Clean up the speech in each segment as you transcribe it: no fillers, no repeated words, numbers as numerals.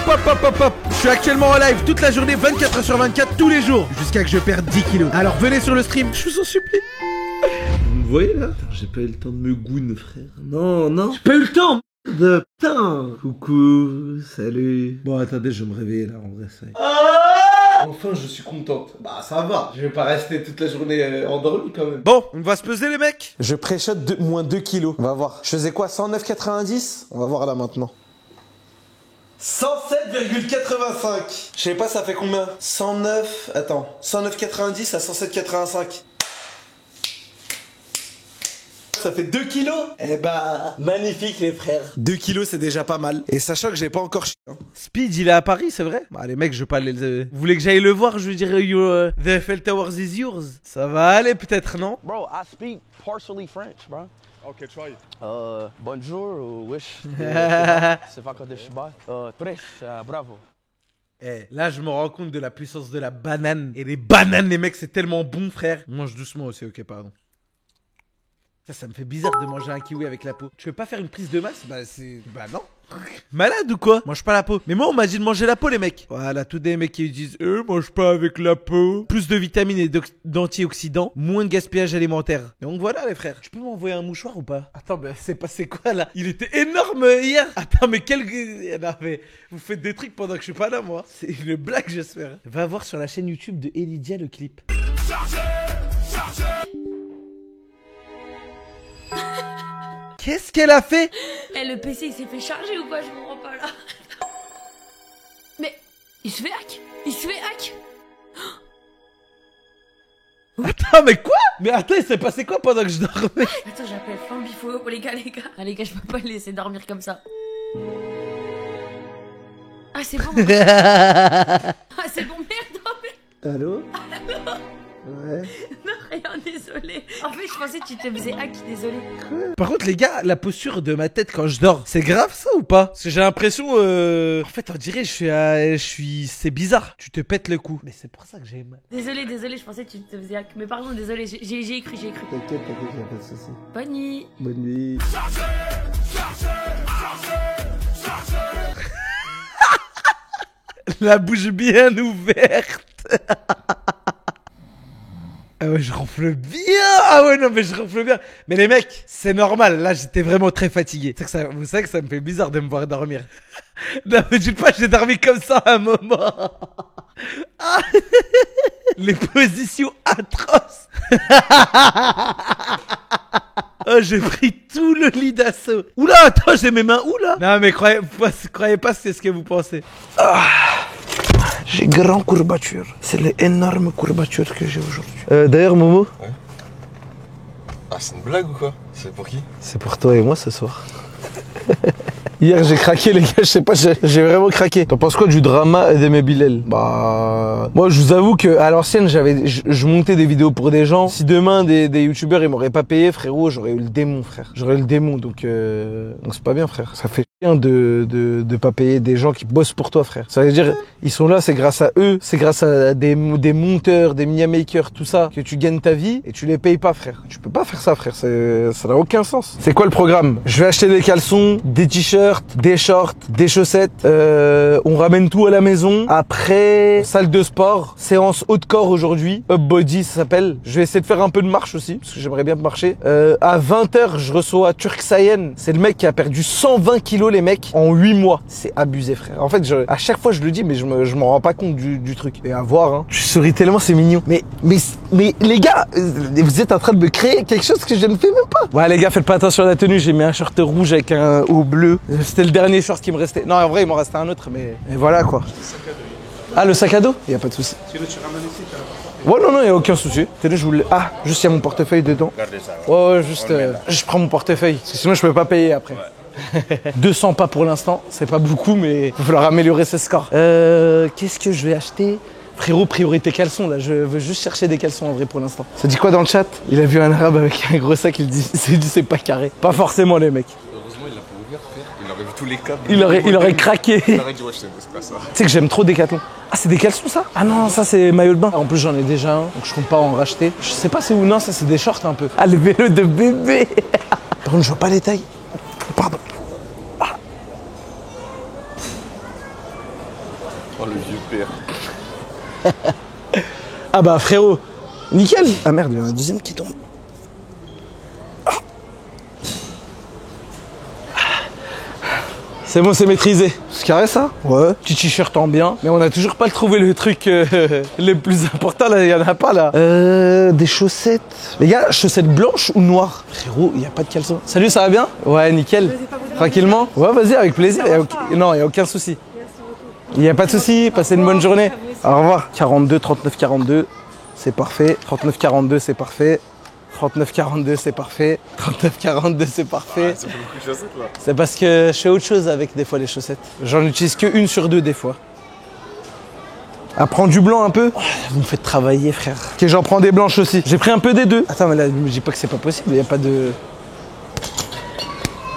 hop, hop, hop, hop. Je suis actuellement en live toute la journée, 24 h sur 24, tous les jours, jusqu'à que je perde 10 kilos. Alors venez sur le stream, je vous en supplie. Vous me voyez là? J'ai pas eu le temps de me goûter, frère. Non, non. J'ai pas eu le temps. Putain. Coucou, salut. Bon, attendez, je vais me réveiller là, en vrai, ça y est. Enfin, je suis contente. Bah, ça va. Je vais pas rester toute la journée endormi quand même. Bon, on va se peser les mecs. Je pré-shot moins 2 kilos. On va voir. Je faisais quoi? 109,90? On va voir là maintenant. 107,85. Je sais pas ça fait combien. 109. Attends. 109,90 à 107,85. Ça fait 2 kilos. Eh bah, magnifique les frères. 2 kilos c'est déjà pas mal. Et sachant que j'ai pas encore chié. Hein. Speed, il est à Paris, c'est vrai? Bah les mecs, je veux pas les... Vous voulez que j'aille le voir? Je veux dire, the Eiffel Towers is yours. Ça va aller peut-être, non? Bro, I speak partially French, bro. Okay, try it. Bonjour ou wish. C'est pas quand je suis bas. Tres, bravo. Eh, là je me rends compte de la puissance de la banane. Et les bananes, les mecs, c'est tellement bon, frère. Mange doucement aussi, ok, pardon. Ça me fait bizarre de manger un kiwi avec la peau. Tu veux pas faire une prise de masse? Bah c'est... Bah non. Malade ou quoi? Mange pas la peau. Mais moi on m'a dit de manger la peau les mecs. Voilà, tous des mecs qui disent mange pas avec la peau. Plus de vitamines et d'antioxydants. Moins de gaspillage alimentaire. Donc voilà les frères. Tu peux m'envoyer un mouchoir ou pas? Attends, mais c'est passé quoi là? Il était énorme hier. Attends, mais quel... Non mais vous faites des trucs pendant que je suis pas là moi. C'est une blague j'espère. Va voir sur la chaîne YouTube de Elidia le clip. Qu'est-ce qu'elle a fait? Eh, le PC il s'est fait charger ou quoi? Je comprends pas là. Mais il se fait hack. Il se fait hack. Attends, mais quoi? Mais attends, il s'est passé quoi pendant que je dormais? Attends, j'appelle Flambifo. Oh les gars, les gars. Ah les gars, je peux pas le laisser dormir comme ça. Ah c'est bon. Ah c'est bon, merde. Allô? Allô? Ouais. Non, rien, désolé. En fait, je pensais que tu te faisais hack, désolé. Par contre, les gars, la posture de ma tête quand je dors, c'est grave ça ou pas? Parce que j'ai l'impression, En fait, on dirait, c'est bizarre. Tu te pètes le cou. Mais c'est pour ça que j'ai mal. Désolé, désolé, je pensais que tu te faisais hack. Mais pardon, désolé, j'ai écrit, j'ai écrit. T'inquiète, y'a pas de soucis. Bonne nuit. Bonne nuit. La bouche bien ouverte. Ah ouais, je ronfle bien. Ah ouais, non, mais je ronfle bien. Mais les mecs, c'est normal. Là, j'étais vraiment très fatigué. Vous savez que ça me fait bizarre de me voir dormir. Non, mais dites pas, j'ai dormi comme ça à un moment. Ah, les positions atroces. Oh, j'ai pris tout le lit d'assaut. Oula, attends, j'ai mes mains où là? Non, mais croyez pas c'est ce que vous pensez. J'ai grand courbature. C'est l'énorme courbature que j'ai aujourd'hui. D'ailleurs, Momo. Ouais. Ah, c'est une blague ou quoi? C'est pour qui? C'est pour toi et moi ce soir. Hier j'ai craqué les gars, je sais pas, j'ai vraiment craqué. T'en penses quoi du drama d'Aimé Bilal? Bah... Moi je vous avoue qu'à l'ancienne je montais des vidéos pour des gens. Si demain des youtubeurs ils m'auraient pas payé, frérot, j'aurais eu le démon frère. J'aurais eu le démon donc c'est pas bien frère. Ça fait rien de pas payer des gens qui bossent pour toi frère. Ça veut dire ils sont là, c'est grâce à eux, c'est grâce à des monteurs, des media makers, tout ça, que tu gagnes ta vie et tu les payes pas frère. Tu peux pas faire ça frère, ça n'a aucun sens. C'est quoi le programme? Je vais acheter des caleçons, des t-shirts, des shorts, des chaussettes, on ramène tout à la maison. Après, salle de sport, séance haut de corps aujourd'hui, Up Body ça s'appelle. Je vais essayer de faire un peu de marche aussi, parce que j'aimerais bien marcher. À 20h, je reçois Turk Sayen. C'est le mec qui a perdu 120 kilos les mecs en 8 mois. C'est abusé frère. En fait, à chaque fois je le dis, mais je m'en rends pas compte du truc. Et à voir, hein. Tu souris tellement, c'est mignon. Mais les gars, vous êtes en train de me créer quelque chose que je ne fais même pas. Ouais les gars, faites pas attention à la tenue, j'ai mis un short rouge avec un haut bleu. C'était le dernier short qui me restait. Non, en vrai, il m'en restait un autre, mais voilà quoi. Ah, le sac à dos? Y a pas de souci. Sinon, tu ramènes ici, tu as Ouais, non, y a aucun souci. T'es là, je voulais. Ah, juste y a mon portefeuille dedans. Regardez ça. Ouais, juste. Je prends mon portefeuille. Parce que sinon, je peux pas payer après. Ouais. 200 pas pour l'instant, c'est pas beaucoup, mais il va falloir améliorer ses scores. Qu'est-ce que je vais acheter? Frérot, priorité caleçons là, je veux juste chercher des caleçons en vrai pour l'instant. Ça dit quoi dans le chat? Il a vu un arabe avec un gros sac, il s'est dit c'est pas carré. Pas forcément les mecs. Heureusement, il l'a pas ouvert, frère. Il aurait vu tous les câbles. Il aurait craqué. Il aurait dit, ouais, c'est pas ça. Tu sais que j'aime trop Decathlon. Ah, c'est des caleçons ça? Ah non, ça c'est maillot de bain. En plus, j'en ai déjà un, donc je compte pas en racheter. Je sais pas c'est où, non, ça c'est des shorts un peu. Ah, le vélo de bébé. Par contre, je vois pas les tailles. Pardon. Ah. Oh, le vieux père. Ah bah frérot, nickel. Ah merde, il y en a un deuxième qui tombe. C'est bon, c'est maîtrisé. C'est carré ça? Ouais. Petit t-shirt en bien. Mais on a toujours pas trouvé le truc le plus important là, il y en a pas là. Des chaussettes. Les gars, chaussettes blanches ou noires? Frérot, il y a pas de caleçon. Salut, ça va bien? Ouais, nickel. Tranquillement? Ouais, vas-y, avec plaisir. Non, il y a aucun souci. Il n'y a pas de souci, passez une bonne journée. Au revoir. 42, 39, 42, c'est parfait. 39, 42, c'est parfait. 39, 42, c'est parfait. 39, 42, c'est parfait. C'est beaucoup de chaussettes là. C'est parce que je fais autre chose avec des fois les chaussettes. J'en utilise que une sur deux des fois. À prendre du blanc un peu. Oh, vous me faites travailler, frère. Ok, j'en prends des blanches aussi. J'ai pris un peu des deux. Attends, mais là, je dis pas que c'est pas possible, il n'y a pas de...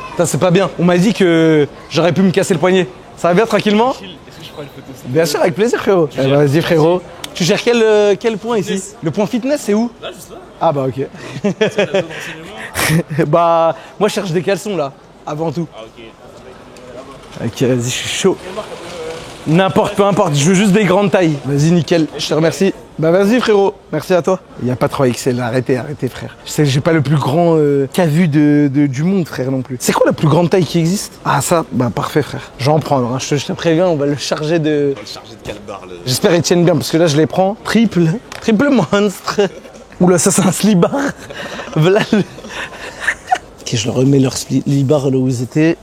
Putain, c'est pas bien. On m'a dit que j'aurais pu me casser le poignet. Ça va bien tranquillement? Est-ce que je prends une photo? Bien sûr, avec plaisir, frérot. Eh ben, vas-y, frérot. Tu gères quel point ici? Le point fitness, c'est où? Là, juste là. Ah bah ok. Bah, moi je cherche des caleçons là, avant tout. Ah, ok. Ok, vas-y, je suis chaud. N'importe, peu importe, je veux juste des grandes tailles. Vas-y, nickel, je te remercie. Bah vas-y frérot, merci à toi. Il n'y a pas 3XL, arrêtez frère. Je sais que j'ai pas le plus grand cavu du monde frère non plus. C'est quoi la plus grande taille qui existe? Ah ça, bah parfait frère. Je vais en prendre, hein. Je te préviens, on va le charger de... On va le charger de calbar là. J'espère qu'ils tiennent bien parce que là je les prends. Triple monstre. Oula, ça c'est un slibard. Voilà le... Ok, je leur remets leur slibard là où ils étaient.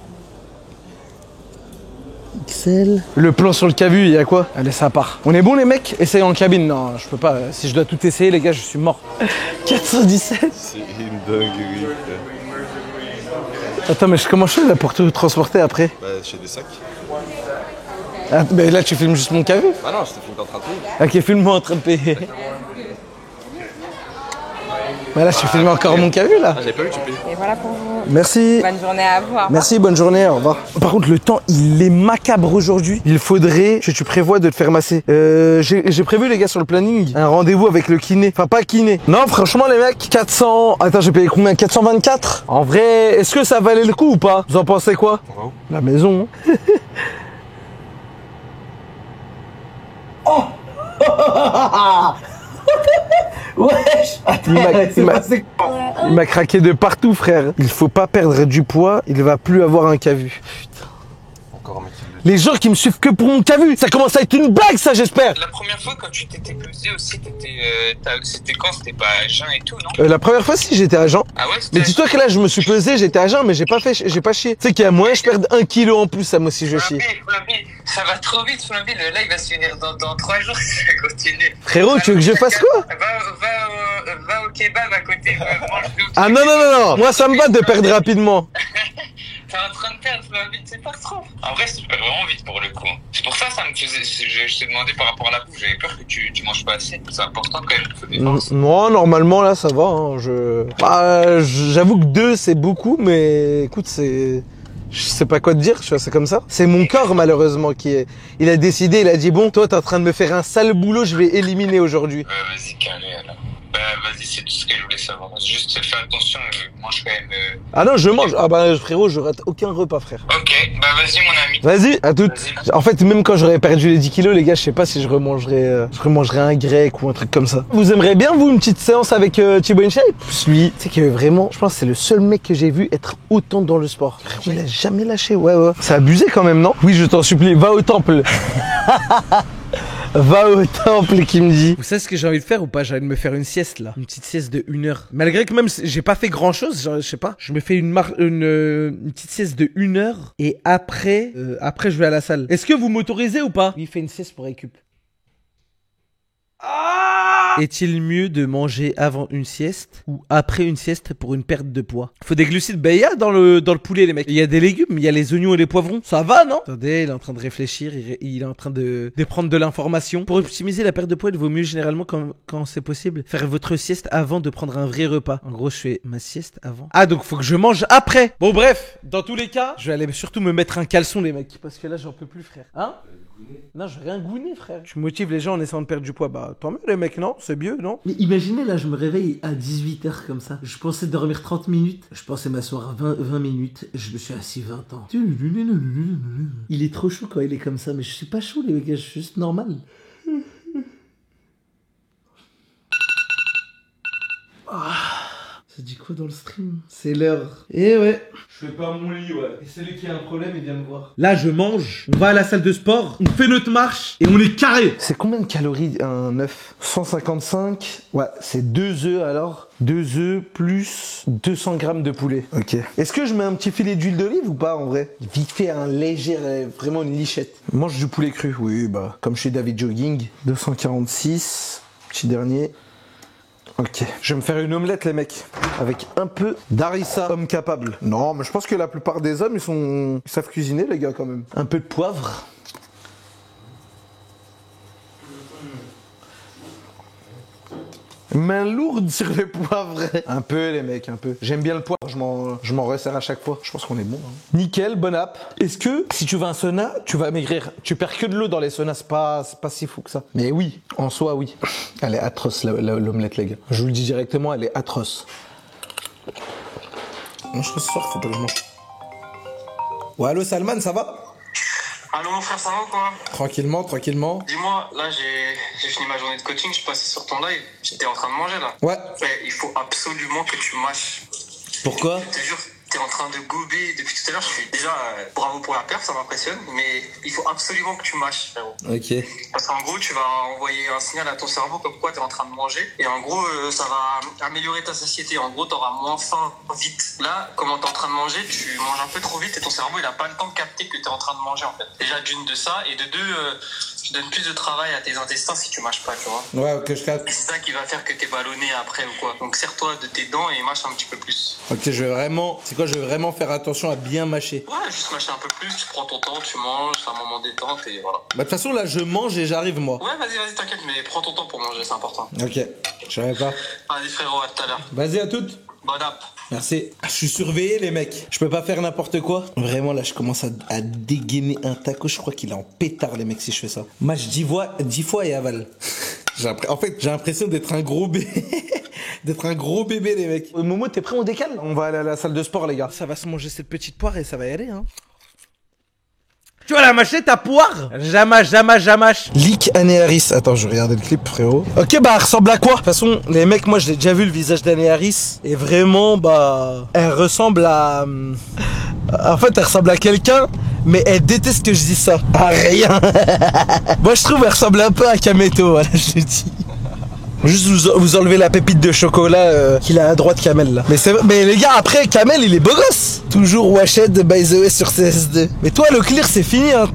XL. Le plan sur le cavu, il y a quoi? Allez, ça part. On est bon les mecs? Essayez en cabine. Non, je peux pas. Si je dois tout essayer les gars, je suis mort. 417. C'est une dinguerie. Attends, mais comment je fais là pour te transporter après? Bah, j'ai des sacs. Ah, mais là tu filmes juste mon cavu? Ah non, je te filme en train de payer. Ok, filme-moi en train de payer. Bah là, je filme encore mon cavu là. Ah, j'avais pas vu, tu payes. Et voilà pour vous. Merci. Bonne journée à vous. Merci, bonne journée, au revoir. Par contre, le temps, il est macabre aujourd'hui. Il faudrait que tu prévois de te faire masser. J'ai prévu, les gars, sur le planning, un rendez-vous avec le kiné. Enfin, pas kiné. Non, franchement, les mecs, 400... Attends, j'ai payé combien? 424? En vrai, est-ce que ça valait le coup ou pas? Vous en pensez quoi? Wow. La maison. Hein. Oh. Wesh. Il m'a craqué de partout, frère. Il faut pas perdre du poids, il va plus avoir un cavu. Putain. Encore un mec qui le... Les gens qui me suivent que pour mon cavu, ça commence à être une blague, ça, j'espère. La première fois quand tu t'étais pesé aussi, c'était quand? C'était pas à jeun et tout, non? La première fois, si, j'étais à jeun. Ah ouais, Mais dis-toi que là, je me suis pesé, j'étais à jeun, mais j'ai pas chié. Tu sais qu'il y a moyen que je perde 1 kilo en plus, ça, moi, si je chie. Flamby, ça va trop vite, Flamby. Le live va se finir dans 3 jours si ça continue. Frérot, tu veux que je fasse quoi? Va au kebab à côté, mange le... Ah non, moi, ça me va de perdre rapidement. T'es en train de perdre, Flamby, c'est pas trop. En vrai, tu perds vraiment vite pour le coup. C'est pour ça ça me faisait... Je t'ai demandé par rapport à la bouffe, j'avais peur que tu manges pas assez. C'est important quand même, faut défense. Non, normalement, là, ça va. Hein. J'avoue que 2, c'est beaucoup, mais écoute, c'est... Je sais pas quoi te dire, tu vois, c'est comme ça. C'est mon corps, malheureusement, qui est... Il a décidé, il a dit, bon, toi, t'es en train de me faire un sale boulot, je vais éliminer aujourd'hui. Vas-y, carré, alors. Bah, vas-y, c'est tout ce que je voulais savoir. Juste faire attention, mange quand même... Ah non, je mange. Ah bah, frérot, je rate aucun repas, frère. Ok, bah vas-y, mon ami. Vas-y, à toutes. Vas-y. En fait, même quand j'aurais perdu les 10 kilos, les gars, je sais pas si je remangerais un grec ou un truc comme ça. Vous aimeriez bien, vous, une petite séance avec Thibaut InShape? Lui, tu sais que vraiment, je pense que c'est le seul mec que j'ai vu être autant dans le sport. Il a jamais lâché, ouais. C'est abusé quand même, non? Oui, je t'en supplie, va au temple. Va au temple, qui me dit. Vous savez ce que j'ai envie de faire ou pas? J'ai envie de me faire une sieste là. Une petite sieste de 1 heure. Malgré que même j'ai pas fait grand chose, je sais pas. Je me fais une petite sieste de 1 heure. Et après je vais à la salle. Est-ce que vous m'autorisez ou pas? Il fait une sieste pour récup. Est-il mieux de manger avant une sieste ou après une sieste pour une perte de poids? Faut des glucides. Ben, il y a dans le poulet, les mecs. Il y a des légumes, il y a les oignons et les poivrons. Ça va, non? Attendez, il est en train de réfléchir, il est en train de prendre de l'information. Pour optimiser la perte de poids, il vaut mieux généralement, quand c'est possible, faire votre sieste avant de prendre un vrai repas. En gros, je fais ma sieste avant. Ah, donc faut que je mange après. Bon, bref, dans tous les cas, je vais aller surtout me mettre un caleçon, les mecs, parce que là, j'en peux plus, frère. Hein? Non, je vais rien gouiner, frère. Tu motives les gens en essayant de perdre du poids. Bah, tant mieux, les mecs, non? C'est mieux, non? Mais imaginez, là, je me réveille à 18h comme ça. Je pensais dormir 30 minutes. Je pensais m'asseoir 20 minutes. Je me suis assis 20 ans. Il est trop chaud quand il est comme ça, mais je suis pas chaud, les gars, je suis juste normal. Ça dit quoi dans le stream? C'est l'heure. Et ouais. Je fais pas mon lit, ouais. Et celui qui a un problème, il vient me voir. Là, je mange, on va à la salle de sport, on fait notre marche et on est carré. C'est combien de calories un œuf? 155. Ouais, c'est 2 œufs alors. 2 œufs plus 200 grammes de poulet. Ok. Est-ce que je mets un petit filet d'huile d'olive ou pas en vrai? Vite fait, un léger, vraiment une lichette. Mange du poulet cru. Oui, bah, comme chez David Jogging. 246. Petit dernier. Ok, je vais me faire une omelette les mecs, avec un peu d'harissa, homme capable. Non, mais je pense que la plupart des hommes, ils savent cuisiner les gars quand même. Un peu de poivre. Main lourde sur le poivre. Un peu les mecs, un peu. J'aime bien le poivre, je m'en resserre à chaque fois. Je pense qu'on est bon. Hein. Nickel, bon app. Est-ce que si tu vas à un sauna, tu vas maigrir? Tu perds que de l'eau dans les saunas, c'est pas si fou que ça. Mais oui, en soi oui. Elle est atroce l'omelette les gars. Je vous le dis directement, elle est atroce. Moi je ce soir, faut pas que je mange. Ouais, allô Salman, ça va? Allô mon frère, ça va ou quoi? Tranquillement, tranquillement. Dis-moi, là j'ai fini ma journée de coaching, je suis passé sur ton live, j'étais en train de manger là. Ouais. Il faut absolument que tu mâches. Pourquoi? Je te jure, t'es en train de gober depuis tout à l'heure, je suis déjà bravo pour la perf, ça m'impressionne, mais il faut absolument que tu mâches, frérot. Ok. Parce qu'en gros, tu vas envoyer un signal à ton cerveau comme quoi t'es en train de manger, et en gros, ça va améliorer ta satiété. En gros, t'auras moins faim vite. Là, comment t'es en train de manger, tu manges un peu trop vite et ton cerveau il a pas le temps de capter que t'es en train de manger en fait. Déjà d'une de ça, et de deux, tu donnes plus de travail à tes intestins si tu mâches pas, tu vois. Ouais, ok, je capte. C'est ça qui va faire que t'es ballonné après ou quoi. Donc serre-toi de tes dents et mâche un petit peu plus. Ok, je vais vraiment faire attention à bien mâcher. Ouais, juste mâcher un peu plus, tu prends ton temps, tu manges, c'est un moment détente et voilà. Bah de toute façon là je mange et j'arrive moi. Ouais, vas-y, t'inquiète, mais prends ton temps pour manger, c'est important. Ok, je savais pas. Vas-y frérot, à tout à l'heure. Vas-y à toutes. Bonne app. Merci. Je suis surveillé les mecs. Je peux pas faire n'importe quoi. Vraiment là je commence à dégainer un taco. Je crois qu'il est en pétard les mecs si je fais ça. Mâche 10 fois et avale. En fait j'ai l'impression d'être un gros bébé. D'être un gros bébé les mecs. Momo t'es prêt, on décale? On va aller à la salle de sport les gars. Ça va se manger cette petite poire et ça va y aller hein. Tu vas la mâcher ta poire? Jamache. Leak Anne Harris. Attends, je vais regarder le clip, frérot. Ok, bah, elle ressemble à quoi? De toute façon, les mecs, moi, j'ai déjà vu le visage d'Anne Harris. Et vraiment, bah, elle ressemble à... En fait, elle ressemble à quelqu'un, mais elle déteste que je dise ça. À rien. Moi, je trouve qu'elle ressemble un peu à Kameto, voilà, je dis. Juste vous enlevez la pépite de chocolat qu'il a à droite Kamel là. Mais les gars, après Kamel il est beau gosse. Toujours Washed by the way sur CS2. Mais toi le clear c'est fini hein.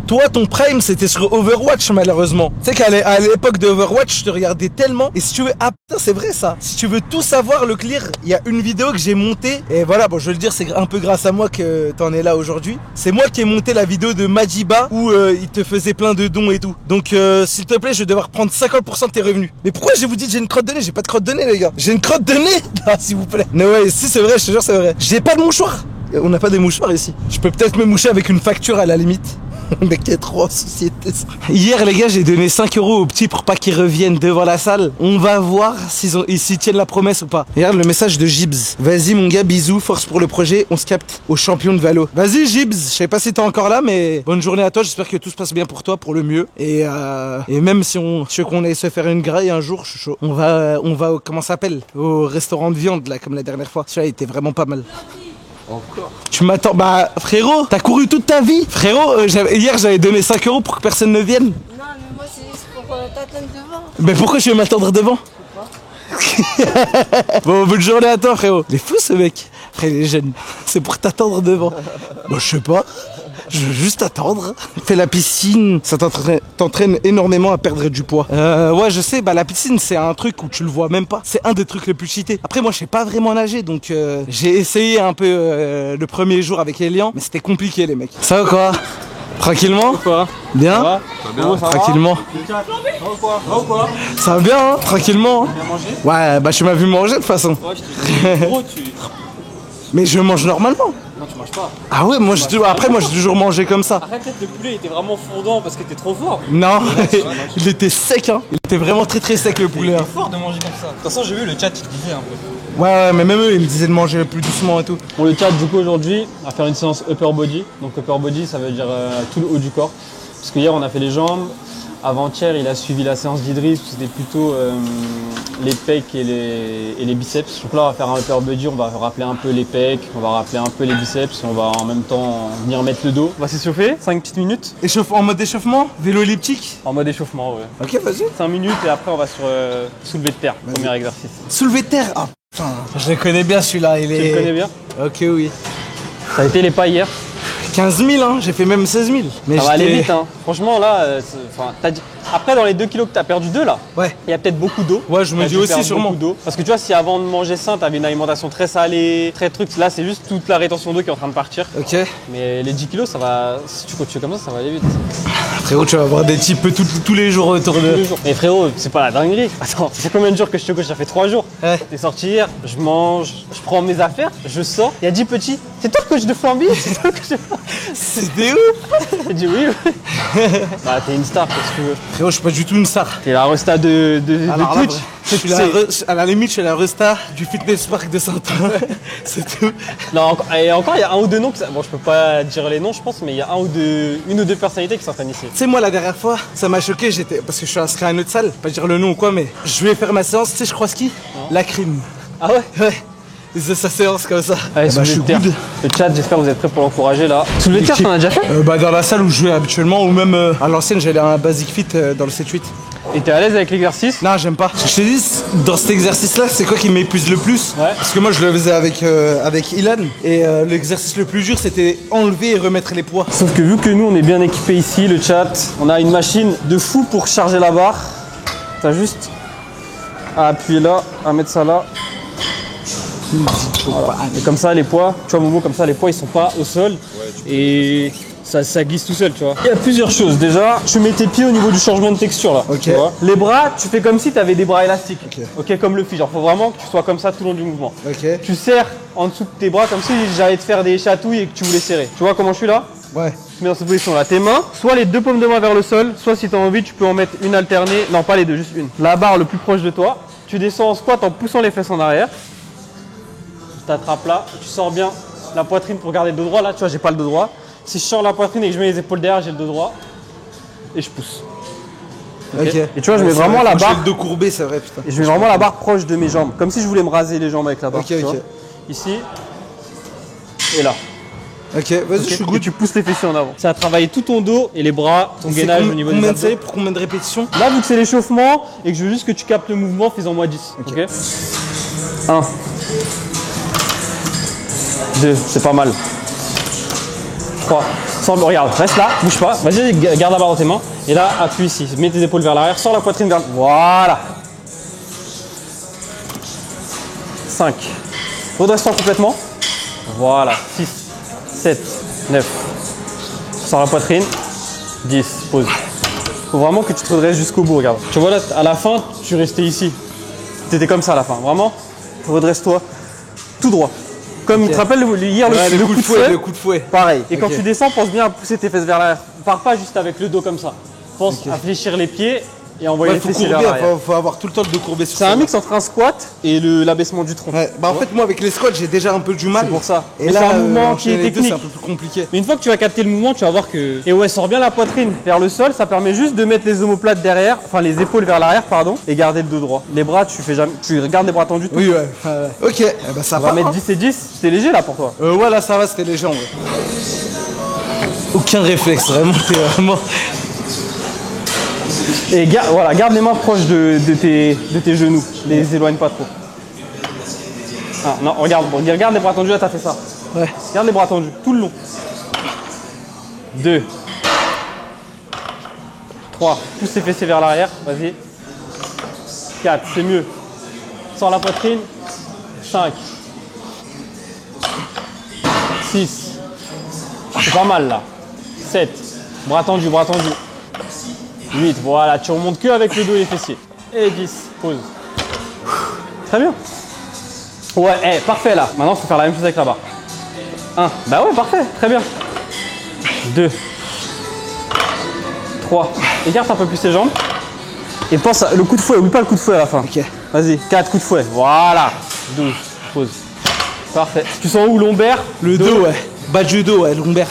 Toi ton prime c'était sur Overwatch malheureusement. Tu sais qu'à l'époque de Overwatch je te regardais tellement. Et si tu veux, ah putain c'est vrai ça. Si tu veux tout savoir le clear, il y a une vidéo que j'ai montée. Et voilà, bon je veux le dire c'est un peu grâce à moi que t'en es là aujourd'hui. C'est moi qui ai monté la vidéo de Majiba où il te faisait plein de dons et tout. Donc s'il te plaît je vais devoir prendre 50% de tes revenus. Mais pourquoi je vous dis que j'ai une crotte de nez? J'ai pas de crotte de nez les gars. J'ai une crotte de nez. Ah s'il vous plaît. Mais ouais si c'est vrai, je te jure c'est vrai. J'ai pas de mouchoir. On n'a pas des mouchoirs ici. Je peux peut-être me moucher avec une facture à la limite. Mec, t'es trop en société. Hier, les gars, j'ai donné 5 € aux petits pour pas qu'ils reviennent devant la salle. On va voir s'ils tiennent la promesse ou pas. Regarde le message de Gibbs. Vas-y, mon gars, bisous, force pour le projet. On se capte au champion de Valo. Vas-y, Gibbs. Je sais pas si t'es encore là, mais bonne journée à toi. J'espère que tout se passe bien pour toi, pour le mieux. Et même si je veux qu'on aille se faire une graille un jour, je suis chaud. On va, comment ça s'appelle? Au restaurant de viande, là, comme la dernière fois. Celui-là, il était vraiment pas mal. Encore? Tu m'attends? Bah frérot, t'as couru toute ta vie. Frérot, hier j'avais donné 5 € pour que personne ne vienne. Non, mais moi c'est juste pour t'attendre devant. Mais pourquoi je vais m'attendre devant? Bon, bonne journée à toi frérot. Il est fou ce mec. Frère, il est jeune. C'est pour t'attendre devant. Bon, je sais pas. Je veux juste attendre. Fais la piscine, ça t'entraîne énormément à perdre du poids. Ouais, je sais, bah la piscine c'est un truc où tu le vois même pas. C'est un des trucs les plus cheatés. Après moi je sais pas vraiment nager, donc j'ai essayé un peu le premier jour avec Elian, mais c'était compliqué les mecs. Ça va quoi? Tranquillement? Quoi? Bien? Ça va bien, ça tranquillement. Va? Ça va bien hein? Tranquillement. Bien mangé? Ouais, bah tu m'as vu manger de toute façon. Ouais, je te dis, gros, tu... Mais je mange normalement. quand tu manges pas. Ah ouais, moi après moi j'ai toujours mangé comme ça. Arrête, peut-être le poulet était vraiment fondant parce que t'es trop fort. Non, il était sec hein. Il était vraiment très très sec le poulet. C'est fort de manger comme ça. De toute façon, j'ai vu le chat, il disait un peu. Ouais, mais même eux ils me disaient de manger plus doucement et tout. Pour le chat, du coup, aujourd'hui, on va faire une séance upper body. Donc upper body, ça veut dire tout le haut du corps. Parce que hier, on a fait les jambes. Avant-hier, il a suivi la séance d'Idriss, c'était plutôt les pecs et les biceps. Donc là, on va faire un upper body, on va rappeler un peu les pecs, on va rappeler un peu les biceps, on va en même temps venir mettre le dos. On va s'échauffer, 5 petites minutes. En mode échauffement, vélo elliptique. En mode échauffement, ouais. Ok, vas-y. 5 minutes et après, on va sur soulevé de terre, premier exercice. Soulevé de terre. Ah putain, je le connais bien celui-là. Tu le connais bien? Ok, oui. Ça a été les pas hier. 15 000, hein, j'ai fait même 16 000. Mais ça va aller vite, hein. Franchement, là, après, dans les 2 kilos que t'as perdu 2 là, ouais, il y a peut-être beaucoup d'eau. Ouais, je me dis aussi sûrement. D'eau. Parce que tu vois, si avant de manger sain, t'avais une alimentation très salée, très truc, là, c'est juste toute la rétention d'eau qui est en train de partir. Ok. Mais les 10 kilos, ça va. Si tu continues comme ça va aller vite. Frérot, tu vas avoir des types tous les jours autour de. Tous les jours. Mais frérot, c'est pas la dinguerie. Attends, c'est combien de jours que je te coach? Ça fait 3 jours. Ouais. T'es sorti hier, je mange, je prends mes affaires, je sors. Il y a 10 petits. C'est toi le coach de Flamby? C'est toi le coach de C'était ouf. J'ai dit oui. Bah, t'es une star, qu'est-ce que tu veux. Frérot, je suis pas du tout une star. T'es la resta de Twitch. À la limite, je suis la resta du fitness park de Saint-Ouen. C'est tout. Non, et encore, il y a un ou deux noms. Bon, je peux pas dire les noms, je pense, mais il y a une ou deux personnalités qui s'entraînent ici. Tu sais, moi, la dernière fois, ça m'a choqué. Parce que je suis inscrit à une autre salle, pas dire le nom ou quoi, mais je vais faire ma séance. Tu sais, je crois ski. La crime. Ah ouais? Ouais. Il faisait sa séance comme ça. Allez, je suis good. Le chat, j'espère que vous êtes prêts pour l'encourager là. Soulevé de terre, t'en as déjà fait? Dans la salle où je jouais habituellement, ou même à l'ancienne, j'allais à un Basic Fit dans le 7-8. Et t'es à l'aise avec l'exercice? Non, j'aime pas. Je te dis, dans cet exercice-là, c'est quoi qui m'épuise le plus? Ouais. Parce que moi, je le faisais avec Ilan. Et l'exercice le plus dur, c'était enlever et remettre les poids. Sauf que vu que nous, on est bien équipés ici, le chat, on a une machine de fou pour charger la barre. T'as juste à appuyer là, à mettre ça là. Voilà. Et comme ça, les poids, tu vois Momo, comme ça, les poids ils sont pas au sol et ça glisse tout seul, tu vois. Il y a plusieurs choses. Déjà, tu mets tes pieds au niveau du changement de texture là. Ok. Tu vois. Les bras, tu fais comme si tu avais des bras élastiques. Ok, comme le fil. Genre, faut vraiment que tu sois comme ça tout le long du mouvement. Ok. Tu serres en dessous de tes bras comme si j'allais te faire des chatouilles et que tu voulais serrer. Tu vois comment je suis là? Ouais. Tu mets dans cette position là. Tes mains, soit les deux paumes de main vers le sol, soit si tu as envie, tu peux en mettre une alternée. Non, pas les deux, juste une. La barre le plus proche de toi. Tu descends en squat en poussant les fesses en arrière. Tu t'attrapes là, tu sors bien la poitrine pour garder le dos droit. Là, tu vois, j'ai pas le dos droit. Si je sors la poitrine et que je mets les épaules derrière, j'ai le dos droit. Et je pousse. Ok. Et tu vois, je mets vraiment la barre. J'ai le dos courbé, c'est vrai, putain. Et je mets vraiment la barre proche de mes jambes. Comme si je voulais me raser les jambes avec la barre. Ok, tu vois. Ici. Et là. Ok, vas-y, je suis good. Et tu pousses les fessiers en avant. Ça va travailler tout ton dos et les bras, ton gainage au niveau des abdos. Pour combien de répétitions? Là, vu que c'est l'échauffement et que je veux juste que tu captes le mouvement, fais-en moi 10. Ok. 1. 2, c'est pas mal. 3. Regarde, reste là, bouge pas. Vas-y, garde la barre dans tes mains. Et là, appuie ici. Mets tes épaules vers l'arrière, sors la poitrine vers. Voilà. 5. Redresse-toi complètement. Voilà. 6, 7, 9. Sors la poitrine. 10. Pause. Faut vraiment que tu te redresses jusqu'au bout, regarde. Tu vois là, à la fin, tu restais ici. T'étais comme ça à la fin. Vraiment, redresse-toi tout droit. Comme tu te rappelles hier le coup de fouet. Le coup de fouet. Pareil. Et quand tu descends, pense bien à pousser tes fesses vers l'arrière. Pars pas juste avec le dos comme ça. Pense à fléchir les pieds et envoyer les fessiers vers l'arrière. Faut avoir tout le temps de courber sur ça. C'est un mix entre un squat et l'abaissement du tronc. Ouais. Bah en fait moi avec les squats j'ai déjà un peu du mal. C'est pour ça. Et là, c'est un mouvement qui est technique. C'est un peu plus compliqué. Mais une fois que tu vas capter le mouvement, tu vas voir que. Et ouais, sors bien la poitrine vers le sol, ça permet juste de mettre les omoplates derrière, enfin les épaules vers l'arrière, pardon, et garder le dos droit. Les bras, tu fais jamais. Tu regardes les bras tendus. Oui, ouais. Ok, bah ça va. On va mettre 10 et 10, c'était léger là pour toi. Ouais, là ça va, c'était léger en vrai. Aucun réflexe, vraiment, t'es vraiment. Et voilà, garde les mains proches de tes genoux, les éloigne pas trop. Ah, non, regarde les bras tendus, là t'as fait ça. Ouais. Garde les bras tendus, tout le long. 2. 3. Pousse les fessiers vers l'arrière, vas-y. 4, c'est mieux. Sors la poitrine. 5. 6. C'est pas mal là. 7. Bras tendus, bras tendus. 8, voilà, tu remontes que avec le dos et les fessiers. Et 10, pause. Très bien. Ouais, parfait là. Maintenant, il faut faire la même chose avec la barre. 1. Bah ouais, parfait, très bien. 2. 3. Écarte un peu plus tes jambes. Et pense à le coup de fouet, oublie pas le coup de fouet à la fin. Ok. Vas-y, 4 coups de fouet. Voilà. 12. Pause. Parfait. Tu sens où lombaire? Le dos, ouais. Bas du dos, ouais, lombaire.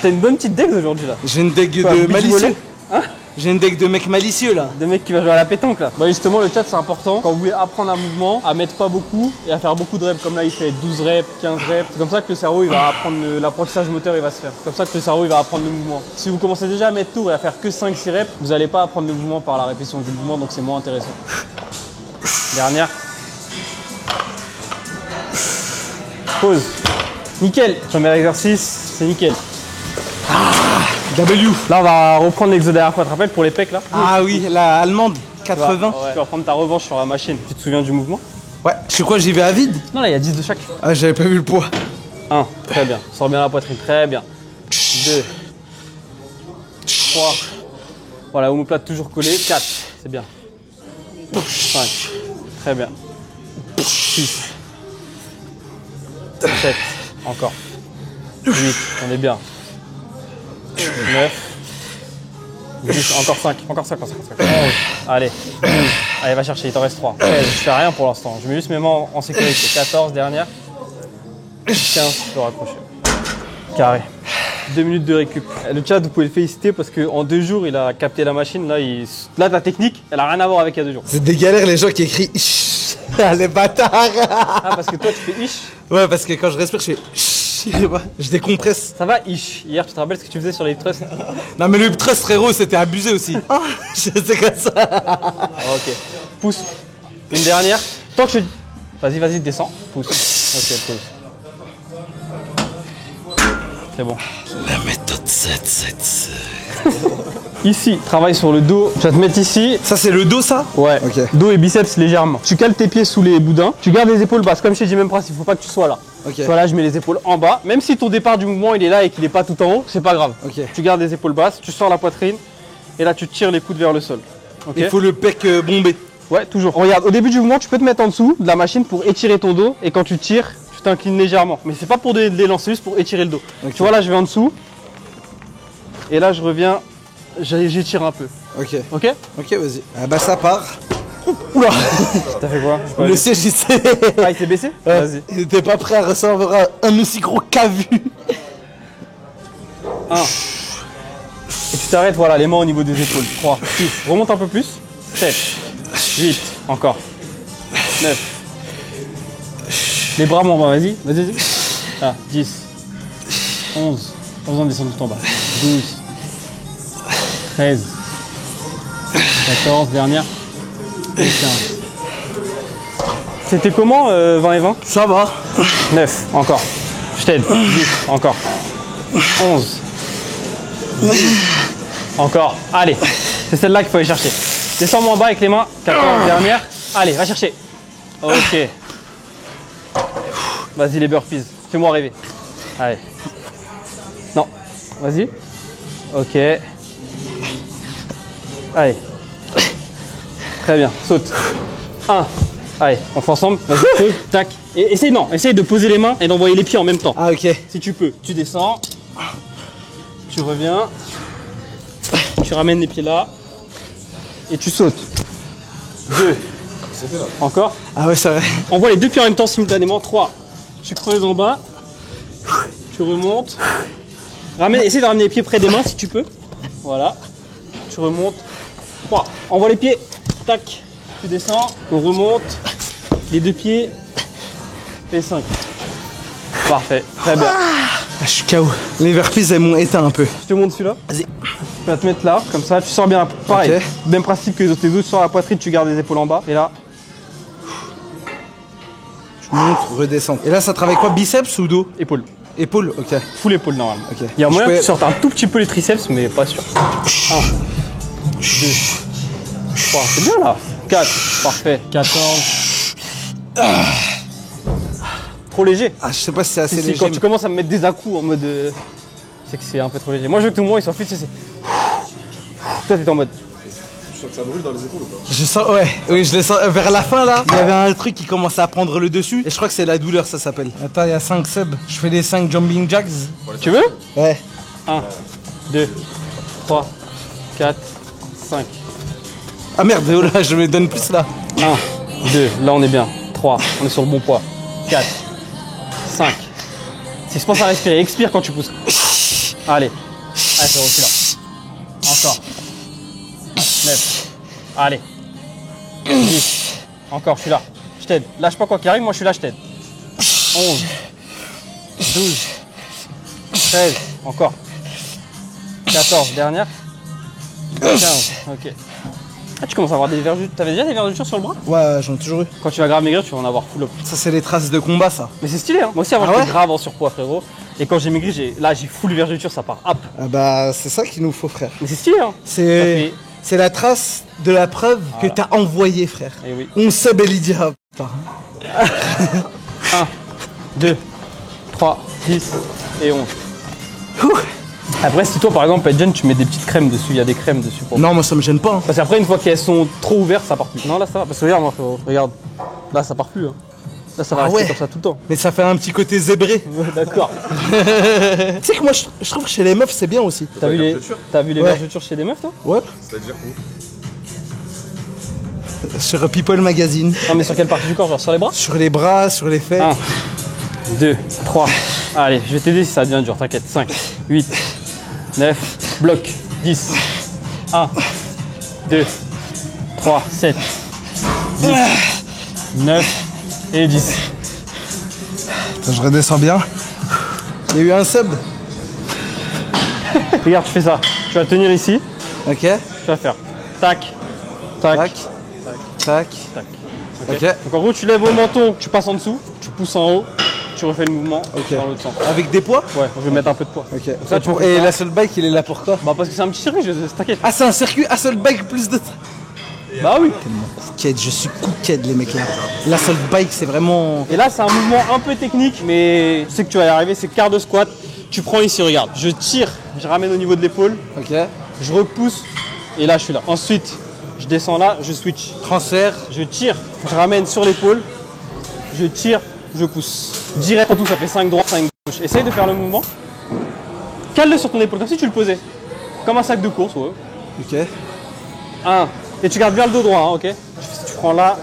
T'as une bonne petite deck aujourd'hui là. J'ai une deck Quoi, de beach malicieux. volley Hein? J'ai une deck de mecs malicieux là. Des mecs qui va jouer à la pétanque là. Bah justement le chat c'est important. Quand vous voulez apprendre un mouvement, à mettre pas beaucoup et à faire beaucoup de reps. Comme là il fait 12 reps, 15 reps. C'est comme ça que le cerveau il va apprendre l'apprentissage moteur il va se faire. C'est comme ça que le cerveau il va apprendre le mouvement. Si vous commencez déjà à mettre tout et à faire que 5-6 reps, vous n'allez pas apprendre le mouvement par la répétition du mouvement donc c'est moins intéressant. Dernière. Pause. Nickel. Premier exercice, c'est nickel. W. Là on va reprendre l'exo derrière fois. Tu te rappelles pour les pecs là? Ah oui, la allemande. 80. Ouais. Tu vas prendre ta revanche sur la machine. Tu te souviens du mouvement? Ouais. Je sais quoi, j'y vais à vide? Non là il y a 10 de chaque. Ah, j'avais pas vu le poids. 1, très bien. Sors bien la poitrine, très bien. 2, 3. Voilà, omoplate toujours collé. 4, c'est bien. 5, très bien. 6, 7, encore. 8, on est bien. 9, 10, encore 5, encore 5, encore 5. 11, allez. 12, allez, va chercher, il t'en reste 3. 13, je fais rien pour l'instant. Je mets juste mes mains en sécurité. 14, dernière. 15, je peux raccrocher. Carré. 2 minutes de récup. Le chat, vous pouvez le féliciter parce qu'en 2 jours, il a capté la machine. Là, ta technique, elle a rien à voir avec il y a 2 jours. C'est des galères les gens qui écrivent Ish. Les bâtards. Ah, parce que toi, tu fais ish. Ouais, parce que quand je respire, je fais Ish. Je sais pas, je décompresse. Ça va, ish. Hier, tu te rappelles ce que tu faisais sur les trusts? Non, mais le trust, frérot, c'était abusé aussi. C'est comme ça. Ok. Pousse. Une dernière. Tant que je. Vas-y, descends. Pousse. Ok, pousse. C'est bon. La méthode 7. Ici, travaille sur le dos. Tu vas te mettre ici. Ça, c'est le dos, ça? Ouais. Ok. Dos et biceps légèrement. Tu cales tes pieds sous les boudins. Tu gardes les épaules basses. Comme je t'ai dit, même principe. Faut pas que tu sois là. Ok. Tu vois là, je mets les épaules en bas. Même si ton départ du mouvement il est là et qu'il est pas tout en haut, c'est pas grave. Ok. Tu gardes les épaules basses. Tu sors la poitrine. Et là, tu tires les coudes vers le sol. Ok. Il faut le pec bombé. Ouais, toujours. Regarde, au début du mouvement, tu peux te mettre en dessous de la machine pour étirer ton dos. Et quand tu tires, tu t'inclines légèrement. Mais c'est pas pour des lancer, juste pour étirer le dos. Ok. Tu vois là, je vais en dessous. Et là, je reviens. J'étire un peu. Ok. Ok? Ok, vas-y. Ah bah, ça part. Oula! T'as fait quoi? Le siège, il s'est. Ah, il s'est baissé? Vas-y. Il était pas prêt à recevoir un aussi gros cavu. 1. Et tu t'arrêtes, voilà, les mains au niveau des épaules. 3, 6, remonte un peu plus. 7, 8, encore. 9. Les bras, mon bas, vas-y. Ah, 10, 11. Pas besoin de descendre tout en bas. 12, 13, 14, dernière. Et 15. C'était comment 20 et 20? Ça va. 9, encore. Je t'aide. 10, encore. 11. 12. Encore. Allez. C'est celle-là qu'il faut aller chercher. Descends-moi en bas avec les mains. 14, dernière. Allez, va chercher. Ok. Vas-y les burpees. Fais-moi rêver. Allez. Non. Vas-y. Ok. Allez. Très bien. Saute. 1. Allez, on fait ensemble. Vas-y, pose. Tac. Et essaye de poser les mains et d'envoyer les pieds en même temps. Ah, ok. Si tu peux. Tu descends. Tu reviens. Tu ramènes les pieds là. Et tu sautes. 2. Encore. Ah ouais, ça va. Envoie les deux pieds en même temps simultanément. 3. Tu creuses en bas. Tu remontes. Essaye de ramener les pieds près des mains si tu peux. Voilà. Tu remontes. 3. Envoie les pieds. Tac. Tu descends. On remonte. Les deux pieds. Et 5. Parfait. Très bien. Ah, je suis KO. Les burpees, elles m'ont éteint un peu. Je te montre celui-là. Vas-y. Tu vas te mettre là, comme ça. Tu sors bien. Pareil. Ok. Même principe que les autres. Tu sors la poitrine, tu gardes les épaules en bas. Et là. Je monte, redescends. Et là, ça travaille quoi? Biceps ou dos? Épaule. Épaule, ok. Full épaule normalement. Ok. Il y a moyen Je que peux- tu sortes un tout petit peu les triceps, mais pas sûr. 1, 2, 3, c'est bien là. 4, parfait. 14. Trop léger. Ah, je sais pas si c'est assez Si, léger. quand tu commences à me mettre des à-coups en mode. C'est que c'est un peu trop léger. Moi je veux que tout le monde il s'en fiche, c'est. Toi t'es en mode. Ça brûle dans les épaules ou pas? Je sens, ouais, oui, je les sens. Vers la fin là, il y avait un truc qui commençait à prendre le dessus. Et je crois que c'est la douleur, ça s'appelle. Attends, il y a 5 subs. Je fais les 5 jumping jacks. Tu veux? Ouais. 1, 2, 3, 4, 5. Ah merde, oh là, je me donne plus là. 1, 2, là on est bien. 3, on est sur le bon poids. 4, 5. Si je pense à respirer, expire quand tu pousses. Allez. Allez, frérot, je suis là. Encore. 9. Allez. 10. Encore, je suis là. Je t'aide. Lâche pas quoi qu'il arrive, moi je suis là, je t'aide. 11. 12. 13. Encore. 14. Dernière. 15. Ok. Ah, tu commences à avoir des vergetures. T'avais déjà des vergetures sur le bras? Ouais, j'en ai toujours eu. Quand tu vas grave maigrir, tu vas en avoir full up. Ça, c'est les traces de combat, ça. Mais c'est stylé, hein. Moi aussi, avant, Ah j'étais ouais grave en surpoids, frérot. Et quand j'ai maigri, j'ai full vergeture, ça part hop. Ah bah, c'est ça qu'il nous faut, frère. Mais c'est stylé, hein. C'est. C'est la trace de la preuve que t'as envoyée, frère. Eh oui. On sait Belidia. Putain. 1, 2, 3, 10 et 11. Ouh. Après, si toi, par exemple, être jeune, tu mets des petites crèmes dessus, il y a des crèmes dessus. Pour... Non, moi ça me gêne pas. Hein. Parce qu'après, une fois qu'elles sont trop ouvertes, ça part plus. Non, là, ça va. Parce que regarde, moi, frérot, regarde. Là, ça part plus. Hein. Là, ça va rester comme ça tout le temps. Mais ça fait un petit côté zébré. D'accord. Tu sais que moi, je trouve que chez les meufs, c'est bien aussi. T'as vu les vergetures chez des meufs, toi? Ouais. C'est-à-dire où? Sur People Magazine. Non, mais sur quelle partie du corps? Genre sur les bras? Sur les bras, sur les fesses. 1, 2, 3. Allez, je vais t'aider si ça devient dur, t'inquiète. 5, 8, 9, bloc, 10. 1, 2, 3, 7, 10, 9 et 10. Attends, je redescends bien. Il y a eu un sub. Regarde, tu fais ça. Tu vas tenir ici. Ok. Tu vas faire tac, tac, Tac. Tac. tac. Ok. Donc en gros, tu lèves au menton, tu passes en dessous, tu pousses en haut, tu refais le mouvement dans l'autre sens. Avec des poids? Ouais, je vais mettre un peu de poids. Ok. ça, tu fais Et ça. la seule bike, il est là pour quoi? Bah parce que c'est un petit circuit, t'inquiète. Ah, c'est un circuit, un seul bike plus de. Bah oui. Cooked, je suis cooked, les mecs là. La seule bike, c'est vraiment. Et là, c'est un mouvement un peu technique, mais je sais que tu vas y arriver, c'est quart de squat. Tu prends ici, regarde. Je tire, je ramène au niveau de l'épaule, Ok. je repousse, et là, je suis là. Ensuite, je descends là, je switch. Transfert. Je tire, je ramène sur l'épaule, je tire, je pousse. Direct en tout, ça fait 5 droits, 5 gauche. Essaye de faire le mouvement. Cale-le sur ton épaule, comme si tu le posais. Comme un sac de course, ouais. Ok. 1. Et tu gardes bien le dos droit, hein, ok? Tu prends là.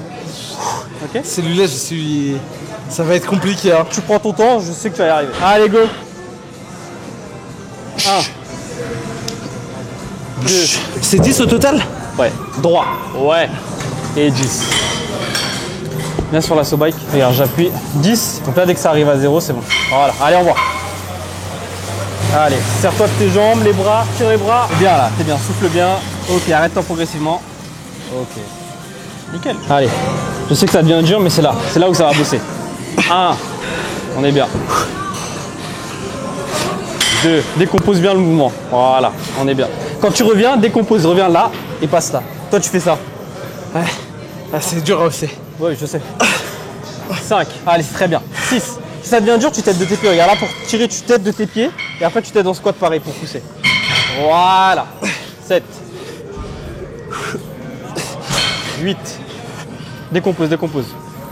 Ok? Celui-là, je suis. Ça va être compliqué, hein. Tu prends ton temps, je sais que tu vas y arriver. Allez, go! 1. 2. C'est 10 au total? Ouais. Droit. Ouais. Et 10. Viens sur l'assaut bike. Regarde, j'appuie. 10. Donc là, dès que ça arrive à 0, c'est bon. Voilà. Allez, on voit. Allez, serre-toi de tes jambes, les bras, tire les bras. T'es bien là, t'es bien, souffle bien. Ok, arrête-toi progressivement. Ok. Nickel. Allez, je sais que ça devient dur, mais c'est là où ça va bosser. 1. On est bien. 2. Décompose bien le mouvement. Voilà, on est bien. Quand tu reviens, décompose, reviens là et passe là. Toi, tu fais ça. Ouais. Ah, c'est dur aussi. Oui, je sais. 5. Allez, c'est très bien. 6. Si ça devient dur, tu t'aides de tes pieds. Regarde là, pour tirer, tu t'aides de tes pieds. Et après, tu t'aides en squat pareil pour pousser. Voilà. 7. 8. Décompose, décompose.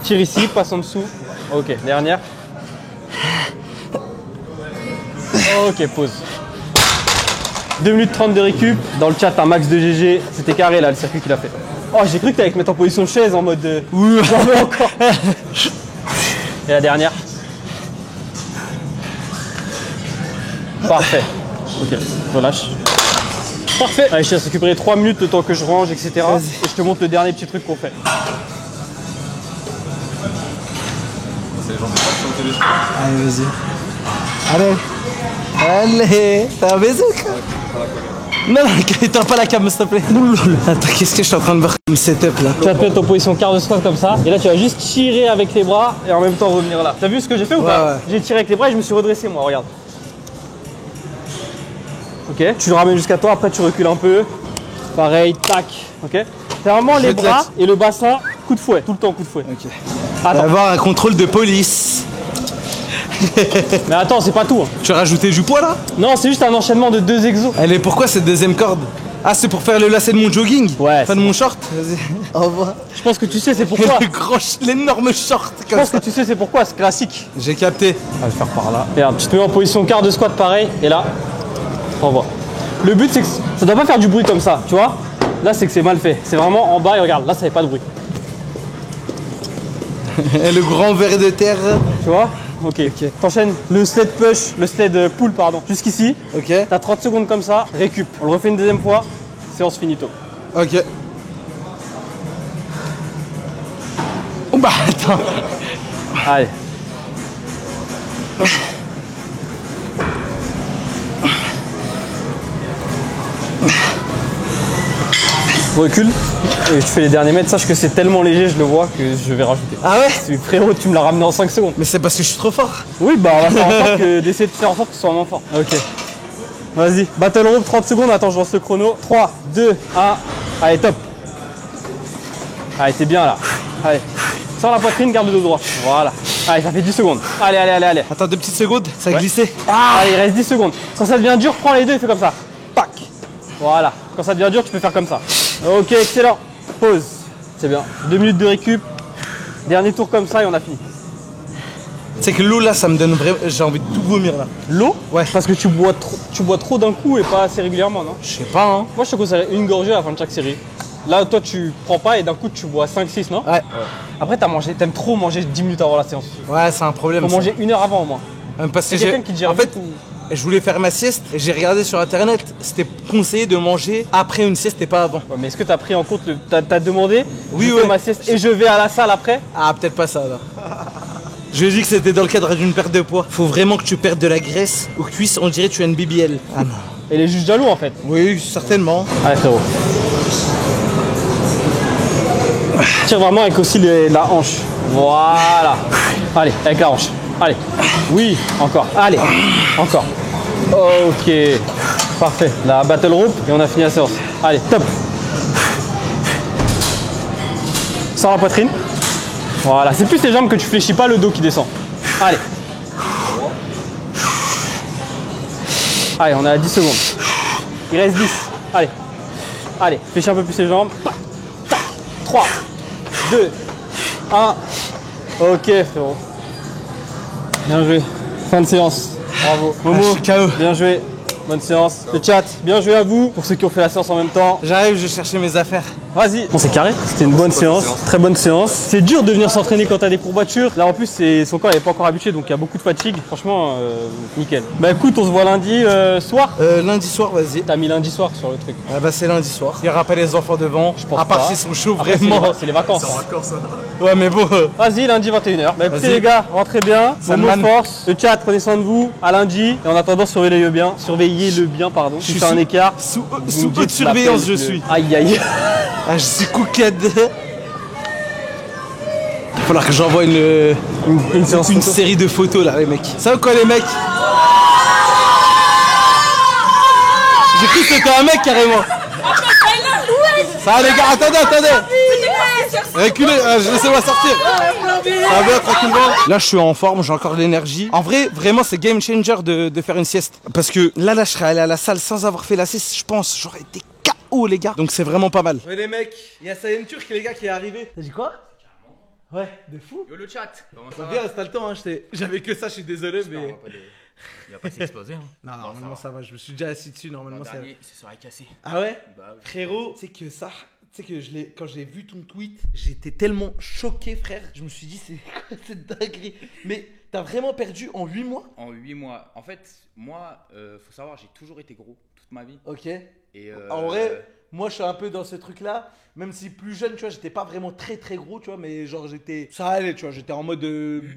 Tire ici, passe en dessous. Ok, dernière. Ok, pause. 2 minutes 30 de récup. Dans le chat, un max de GG. C'était carré là, le circuit qu'il a fait. Oh, j'ai cru que t'allais te mettre en position de chaise en mode. J'en veux encore. Et la dernière. Parfait. Ok, relâche. Parfait. Allez, je te laisse récupérer 3 minutes le temps que je range, etc. Et je te montre le dernier petit truc qu'on fait. C'est les gens de passion télé. Allez, vas-y. Allez. T'as un baiser, quoi? Non, éteins pas la cam, s'il te plaît. Attends, qu'est-ce que je suis en train de voir comme setup là? Tu vas te mettre en position quart de squat comme ça. Et là, tu vas juste tirer avec les bras et en même temps revenir là. T'as vu ce que j'ai fait ou pas? Ouais. J'ai tiré avec les bras et je me suis redressé, moi, regarde. Ok, tu le ramènes jusqu'à toi, après tu recules un peu. Pareil, tac, ok. C'est vraiment les bras et le bassin, coup de fouet, tout le temps coup de fouet. Ok. Attends, On va avoir un contrôle de police. mais attends, c'est pas tout. Hein. Tu as rajouté du poids là? Non, c'est juste un enchaînement de 2 exos. Elle est pourquoi cette deuxième corde? Ah, c'est pour faire le lacet de mon jogging? Ouais. Enfin, de mon short? Vas-y. Au revoir. Je pense que tu sais c'est pourquoi. L'énorme short Je comme pense ça. que tu sais c'est pourquoi, c'est classique. J'ai capté. On va le faire par là. Regarde, tu te mets en position quart de squat pareil, et là, renvoie. Le but c'est que ça doit pas faire du bruit comme ça, tu vois. Là c'est que c'est mal fait. C'est vraiment en bas et regarde, là ça fait pas de bruit. Le grand ver de terre. Tu vois? Ok. T'enchaînes le sled push, le sled pull pardon, jusqu'ici. Ok. T'as 30 secondes comme ça, récup. On le refait une deuxième fois, séance finito. Ok. Oh bah attends. Allez. Recule et tu fais les derniers mètres. Sache que c'est tellement léger, je le vois, que je vais rajouter. Ah ouais? Frérot, tu me l'as ramené en 5 secondes. Mais c'est parce que je suis trop fort. Oui, bah on va faire en sorte d'essayer de faire en sorte que ce soit moins fort. Ok. Vas-y, battle rope 30 secondes. Attends, je lance le chrono. 3, 2, 1. Allez, top. Allez, t'es bien là. Allez. Sors la poitrine, garde le dos droit. Voilà. Allez, ça fait 10 secondes. Allez, allez, allez, allez. Attends 2 petites secondes, ça a Ouais. glissé. Allez, il reste 10 secondes. Quand ça devient dur, prends les deux et fais comme ça. Pac. Voilà. Quand ça devient dur, tu peux faire comme ça. Ok, excellent. Pause. C'est bien. 2 minutes de récup. Dernier tour comme ça et on a fini. C'est que l'eau là, ça me donne vraiment. J'ai envie de tout vomir là. L'eau? Ouais. Parce que tu bois trop d'un coup et pas assez régulièrement, non? Je sais pas, hein. Moi, je te conseillerais une gorgée à la fin de chaque série. Là, toi, tu prends pas et d'un coup, tu bois 5-6, non? Ouais. Après, t'aimes trop manger 10 minutes avant la séance. Ouais, c'est un problème. Faut ça. manger 1 heure avant au moins. Parce que C'est quelqu'un qui te gère en fait, vite ou- je voulais faire ma sieste et j'ai regardé sur internet. C'était conseillé de manger après une sieste et pas avant. Ouais, mais est-ce que t'as pris en compte T'as demandé? Oui, je ouais. fais ma sieste et je vais à la salle après? Ah, peut-être pas ça là. Je lui ai dit que c'était dans le cadre d'une perte de poids. Faut vraiment que tu perdes de la graisse aux cuisses, on dirait que tu as une BBL. Ah non. Et les juste jaloux en fait. Oui, certainement. Allez frérot. Tire vraiment avec aussi la hanche. Voilà. Allez, avec la hanche. Allez. Oui, encore. Allez. Encore. Ok. Parfait. La battle rope et on a fini la séance. Allez, top. Sors la poitrine. Voilà. C'est plus les jambes que tu fléchis, pas le dos qui descend. Allez. Allez, on est à 10 secondes. Il reste 10. Allez. Allez, fléchis un peu plus les jambes. 3, 2, 1. Ok, frérot. Bien joué. Fin de séance. Bravo. Momo, je suis KO. bien joué. Bonne séance. Le chat, bien joué à vous. Pour ceux qui ont fait la séance en même temps. J'arrive, je cherchais mes affaires. Vas-y. Bon, c'est carré. C'était une bonne séance. Très bonne séance. C'est dur de venir s'entraîner quand t'as des courbatures. Là, en plus, son corps n'est pas encore habitué, donc il y a beaucoup de fatigue. Franchement, nickel. Bah écoute, on se voit lundi soir. Lundi soir, vas-y. T'as mis lundi soir sur le truc. Ah bah c'est lundi soir. Il y aura pas les enfants devant. Je pense à part pas. s'ils sont chauds Après, vraiment. c'est les vacances. hein. Ouais mais bon. Vas-y, lundi 21h. Bah écoutez Vas-y. les gars, rentrez bien. Salman. Momo force. Le chat, prenez soin de vous. À lundi. Et en attendant, surveillez-le bien. Surveillez-le bien, pardon. Si suis tu fais un sous- écart. Sous vous me haute dites surveillance l'appel, je suis. Aïe aïe. Ah je suis cooked. Il va falloir que j'envoie une séance photo. série de photos là les mecs. Ça ou quoi les mecs? J'ai cru que c'était un mec carrément. Ça va les gars, attendez. Reculez, laissez-moi sortir. Ça va bien, tranquillement. Là, je suis en forme, j'ai encore de l'énergie. En vrai, vraiment, c'est game changer de faire une sieste. Parce que là, je serais allé à la salle sans avoir fait la sieste, je pense. J'aurais été KO, les gars. Donc, c'est vraiment pas mal. Ouais, les mecs, il y a Sayen Turc, les gars, qui est arrivé. T'as dit quoi? Ouais, de fou. Yo le chat, comment Ça va bien, reste le temps, hein. J'avais que ça, je suis désolé, mais. Il va pas s'exploser hein. Non, normalement, ça va. Je me suis déjà assis dessus, normalement, ça va. Dernier, ce serait cassé. Ah ouais? Bah oui. Frérot, c'est que ça, tu sais que quand j'ai vu ton tweet, j'étais tellement choqué, frère. Je me suis dit, c'est quoi cette dinguerie? Mais t'as vraiment perdu en 8 mois? En 8 mois. En fait, moi, faut savoir, j'ai toujours été gros toute ma vie. Ok. Et En vrai, moi je suis un peu dans ce truc là, même si plus jeune, tu vois, j'étais pas vraiment très gros, tu vois, mais genre ça allait, tu vois, j'étais en mode